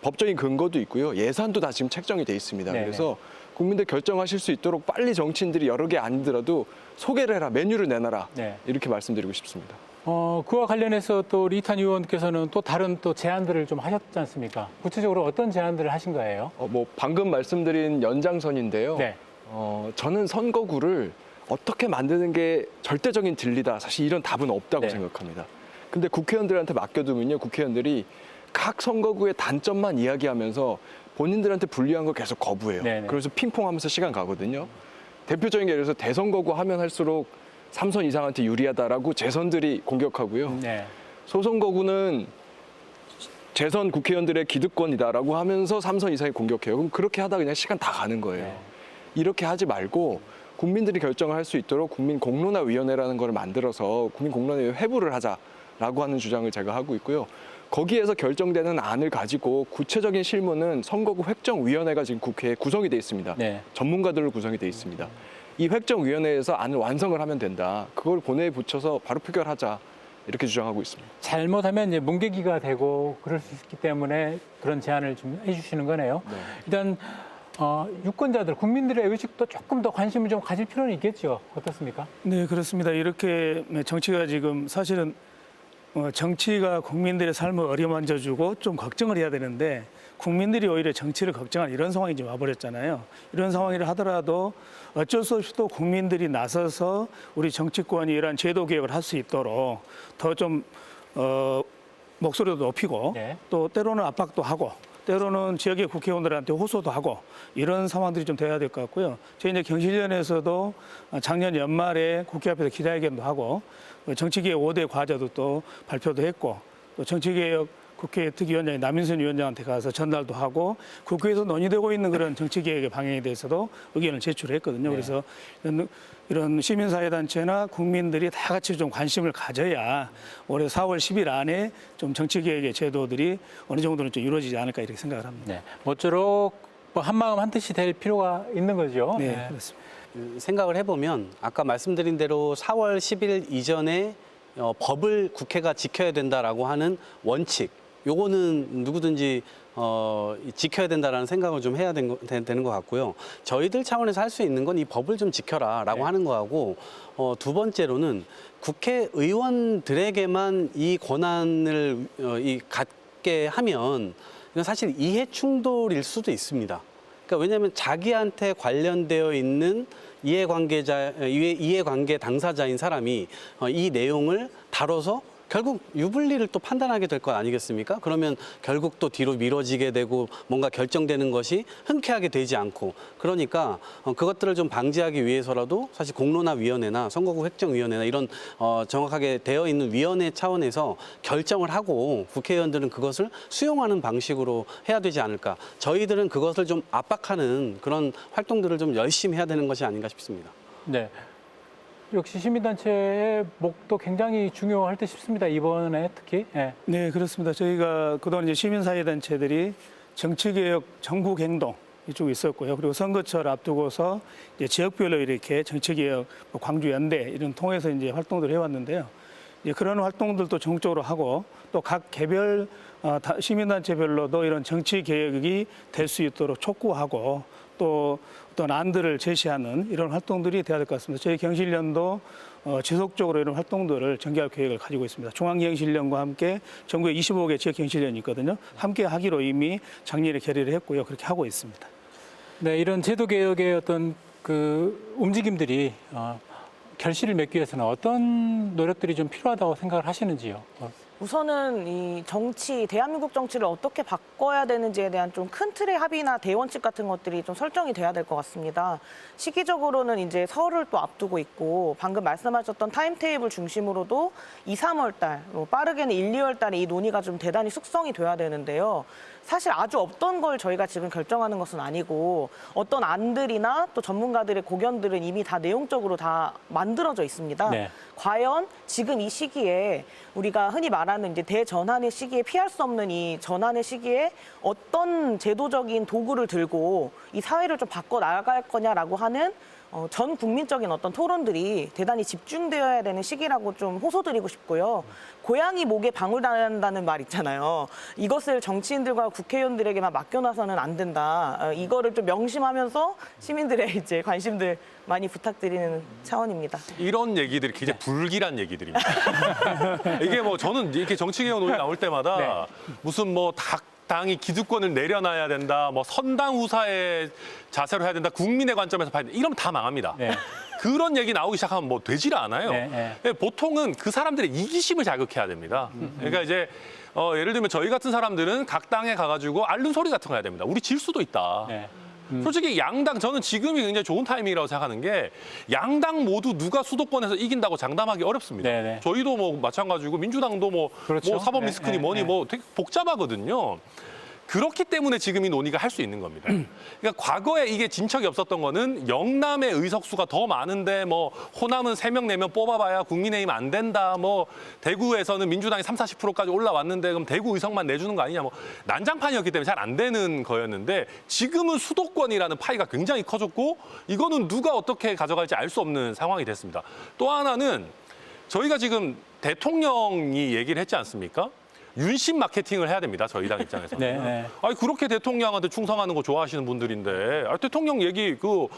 법적인 근거도 있고요. 예산도 다 지금 책정이 돼 있습니다. 네. 그래서 국민들 결정하실 수 있도록 빨리 정치인들이 여러 개 아니더라도 소개를 해라, 메뉴를 내놔라 네. 이렇게 말씀드리고 싶습니다. 그와 관련해서 또 우리 이탄 의원께서는 또 다른 또 제안들을 좀 하셨지 않습니까? 구체적으로 어떤 제안들을 하신 거예요? 뭐 방금 말씀드린 연장선인데요. 네. 저는 선거구를 어떻게 만드는 게 절대적인 진리다. 사실 이런 답은 없다고 네. 생각합니다. 근데 국회의원들한테 맡겨두면요, 국회의원들이 각 선거구의 단점만 이야기하면서 본인들한테 불리한 거 계속 거부해요. 네네. 그래서 핑퐁하면서 시간 가거든요. 대표적인 게 예를 들어서 대선거구 하면 할수록 3선 이상한테 유리하다라고 재선들이 공격하고요. 네. 소선거구는 재선 국회의원들의 기득권이다라고 하면서 3선 이상이 공격해요. 그럼 그렇게 하다 그냥 시간 다 가는 거예요. 네. 이렇게 하지 말고 국민들이 결정을 할 수 있도록 국민공론화위원회라는 걸 만들어서 국민공론화위원회 회부를 하자라고 하는 주장을 제가 하고 있고요. 거기에서 결정되는 안을 가지고 구체적인 실무는 선거구 획정위원회가 지금 국회에 구성이 돼 있습니다. 네. 전문가들로 구성이 돼 있습니다. 이 획정위원회에서 안을 완성을 하면 된다. 그걸 본회의에 붙여서 바로 표결하자. 이렇게 주장하고 있습니다. 잘못하면 이제 뭉개기가 되고 그럴 수 있기 때문에 그런 제안을 좀 해주시는 거네요. 네. 일단 유권자들, 국민들의 의식도 조금 더 관심을 좀 가질 필요는 있겠죠. 어떻습니까? 네, 그렇습니다. 이렇게 정치가 지금 사실은 정치가 국민들의 삶을 어려만져주고 좀 걱정을 해야 되는데 국민들이 오히려 정치를 걱정하는 이런 상황이 지금 와버렸잖아요. 이런 상황이라 하더라도 어쩔 수 없이 또 국민들이 나서서 우리 정치권이 이러한 제도 개혁을 할 수 있도록 더 좀 목소리도 높이고 네. 또 때로는 압박도 하고 때로는 지역의 국회의원들한테 호소도 하고 이런 상황들이 좀 돼야 될 것 같고요. 저희 이제 경실련에서도 작년 연말에 국회 앞에서 기자회견도 하고 정치개혁 5대 과제도 또 발표도 했고 또 정치개혁 국회 특위위원장이 남인순 위원장한테 가서 전달도 하고 국회에서 논의되고 있는 그런 정치개혁의 방향에 대해서도 의견을 제출했거든요. 네. 그래서 이런 시민사회단체나 국민들이 다 같이 좀 관심을 가져야 올해 4월 10일 안에 좀 정치개혁의 제도들이 어느 정도는 좀 이루어지지 않을까 이렇게 생각을 합니다. 네. 모쪼록 뭐 한마음 한뜻이 될 필요가 있는 거죠. 네, 그렇습니다. 생각을 해보면 아까 말씀드린 대로 4월 10일 이전에 법을 국회가 지켜야 된다라고 하는 원칙, 요거는 누구든지 지켜야 된다라는 생각을 좀 해야 되는 것 같고요. 저희들 차원에서 할 수 있는 건 이 법을 좀 지켜라라고 네. 하는 거하고 두 번째로는 국회의원들에게만 이 권한을 갖게 하면 이건 사실 이해 충돌일 수도 있습니다. 그러니까 왜냐하면 자기한테 관련되어 있는 이해관계 당사자인 사람이 이 내용을 다뤄서 결국 유불리를 또 판단하게 될 것 아니겠습니까? 그러면 결국 또 뒤로 미뤄지게 되고 뭔가 결정되는 것이 흔쾌하게 되지 않고 그러니까 그것들을 좀 방지하기 위해서라도 사실 공론화위원회나 선거구 획정위원회나 이런 정확하게 되어 있는 위원회 차원에서 결정을 하고 국회의원들은 그것을 수용하는 방식으로 해야 되지 않을까. 저희들은 그것을 좀 압박하는 그런 활동들을 좀 열심히 해야 되는 것이 아닌가 싶습니다. 네. 역시 시민단체의 목도 굉장히 중요할 듯 싶습니다. 이번에 특히. 네. 네, 그렇습니다. 저희가 그동안 이제 시민사회단체들이 정치개혁 전국행동 이쪽에 있었고요. 그리고 선거철 앞두고서 이제 지역별로 이렇게 정치개혁, 광주연대 이런 통해서 이제 활동들을 해왔는데요. 이제 그런 활동들도 전국적으로 하고 또 각 개별 시민단체별로도 이런 정치개혁이 될 수 있도록 촉구하고 또 어떤 안들을 제시하는 이런 활동들이 돼야 될 것 같습니다. 저희 경실련도 지속적으로 이런 활동들을 전개할 계획을 가지고 있습니다. 중앙경실련과 함께 전국에 25개 지역 경실련이 있거든요. 함께 하기로 이미 작년에 결의를 했고요. 그렇게 하고 있습니다. 네, 이런 제도 개혁의 어떤 그 움직임들이 결실을 맺기 위해서는 어떤 노력들이 좀 필요하다고 생각을 하시는지요? 우선은 이 정치, 대한민국 정치를 어떻게 바꿔야 되는지에 대한 좀 큰 틀의 합의나 대원칙 같은 것들이 좀 설정이 돼야 될 것 같습니다. 시기적으로는 이제 설을 또 앞두고 있고 방금 말씀하셨던 타임테이블 중심으로도 2, 3월 달, 빠르게는 1, 2월 달에 이 논의가 좀 대단히 숙성이 돼야 되는데요. 사실 아주 없던 걸 저희가 지금 결정하는 것은 아니고 어떤 안들이나 또 전문가들의 고견들은 이미 다 내용적으로 다 만들어져 있습니다. 네. 과연 지금 이 시기에 우리가 흔히 말하는 이제 대전환의 시기에 피할 수 없는 이 전환의 시기에 어떤 제도적인 도구를 들고 이 사회를 좀 바꿔 나갈 거냐라고 하는 전 국민적인 어떤 토론들이 대단히 집중되어야 되는 시기라고 좀 호소드리고 싶고요. 고양이 목에 방울 난다는 말 있잖아요. 이것을 정치인들과 국회의원들에게만 맡겨놔서는 안 된다. 이거를 좀 명심하면서 시민들의 이제 관심들 많이 부탁드리는 차원입니다. 이런 얘기들이 굉장히 불길한 얘기들입니다. 이게 뭐 저는 이렇게 정치개혁 논의 나올 때마다 네. 무슨 뭐 당이 기득권을 내려놔야 된다, 뭐 선당 후사의 자세로 해야 된다, 국민의 관점에서 봐야 된다, 이러면 다 망합니다. 네. 그런 얘기 나오기 시작하면 뭐 되질 않아요. 네, 보통은 그 사람들의 이기심을 자극해야 됩니다. 그러니까 이제 예를 들면 저희 같은 사람들은 각 당에 가가지고 앓는 소리 같은 거 해야 됩니다. 우리 질 수도 있다. 네. 솔직히 양당, 저는 지금이 굉장히 좋은 타이밍이라고 생각하는 게 양당 모두 누가 수도권에서 이긴다고 장담하기 어렵습니다. 네네. 저희도 뭐 마찬가지고 민주당도 뭐, 그렇죠. 뭐 사법 네, 리스크니 네, 뭐니 네. 뭐 되게 복잡하거든요. 그렇기 때문에 지금 이 논의가 할 수 있는 겁니다. 그러니까 과거에 이게 진척이 없었던 거는 영남의 의석수가 더 많은데 뭐 호남은 3명, 4명 뽑아봐야 국민의힘 안 된다. 뭐 대구에서는 민주당이 30, 40%까지 올라왔는데 그럼 대구 의석만 내주는 거 아니냐. 뭐 난장판이었기 때문에 잘 안 되는 거였는데 지금은 수도권이라는 파이가 굉장히 커졌고 이거는 누가 어떻게 가져갈지 알 수 없는 상황이 됐습니다. 또 하나는 저희가 지금 대통령이 얘기를 했지 않습니까? 윤심 마케팅을 해야 됩니다. 저희 당 입장에서는. 네, 네. 아니 그렇게 대통령한테 충성하는 거 좋아하시는 분들인데 대통령 얘기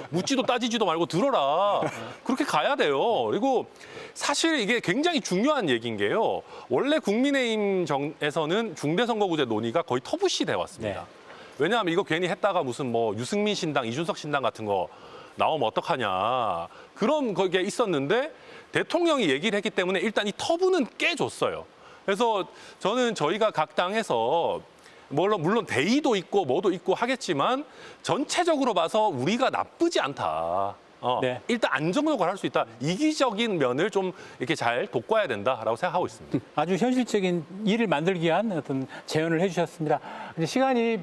묻지도 따지지도 말고 들어라. 그렇게 가야 돼요. 그리고 사실 이게 굉장히 중요한 얘기인 게요. 원래 국민의힘에서는 중대선거구제 논의가 거의 터부시 돼 왔습니다. 네. 왜냐하면 이거 괜히 했다가 무슨 뭐 유승민 신당, 이준석 신당 같은 거 나오면 어떡하냐. 그런 게 있었는데 대통령이 얘기를 했기 때문에 일단 이 터부는 깨줬어요. 그래서 저는 저희가 각 당에서 물론 대의도 있고 뭐도 있고 하겠지만 전체적으로 봐서 우리가 나쁘지 않다. 네. 일단 안정적으로 할 수 있다. 이기적인 면을 좀 이렇게 잘 돋궈야 된다라고 생각하고 있습니다. 아주 현실적인 일을 만들기 위한 어떤 제언을 해주셨습니다. 이제 시간이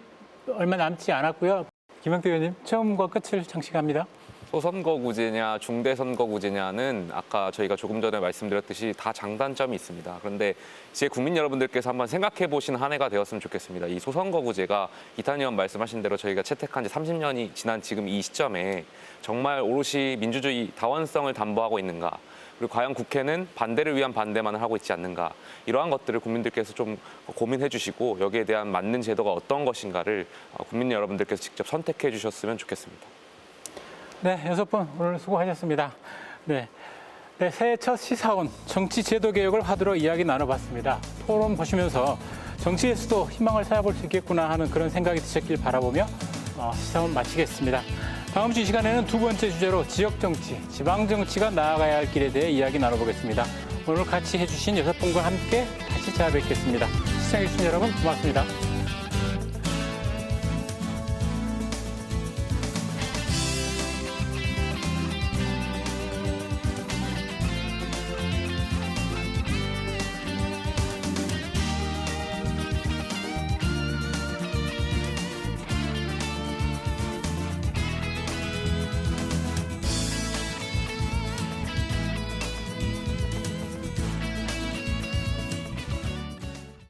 얼마 남지 않았고요. 김영태 의원님, 처음과 끝을 장식합니다. 소선거구제냐 중대선거구제냐는 아까 저희가 조금 전에 말씀드렸듯이 다 장단점이 있습니다. 그런데 이제 국민 여러분들께서 한번 생각해 보신 한 해가 되었으면 좋겠습니다. 이 소선거구제가 이탄 의원 말씀하신 대로 저희가 채택한 지 30년이 지난 지금 이 시점에 정말 오롯이 민주주의 다원성을 담보하고 있는가, 그리고 과연 국회는 반대를 위한 반대만을 하고 있지 않는가, 이러한 것들을 국민들께서 좀 고민해 주시고 여기에 대한 맞는 제도가 어떤 것인가를 국민 여러분들께서 직접 선택해 주셨으면 좋겠습니다. 네, 6분 오늘 수고하셨습니다. 네, 새해 첫 시사원 정치 제도 개혁을 화두로 이야기 나눠봤습니다. 토론 보시면서 정치에서도 희망을 찾아볼 수 있겠구나 하는 그런 생각이 드셨길 바라보며 시사원 마치겠습니다. 다음 주 이 시간에는 두 번째 주제로 지역 정치, 지방 정치가 나아가야 할 길에 대해 이야기 나눠보겠습니다. 오늘 같이 해주신 6분과 함께 다시 찾아뵙겠습니다. 시청해주신 여러분 고맙습니다.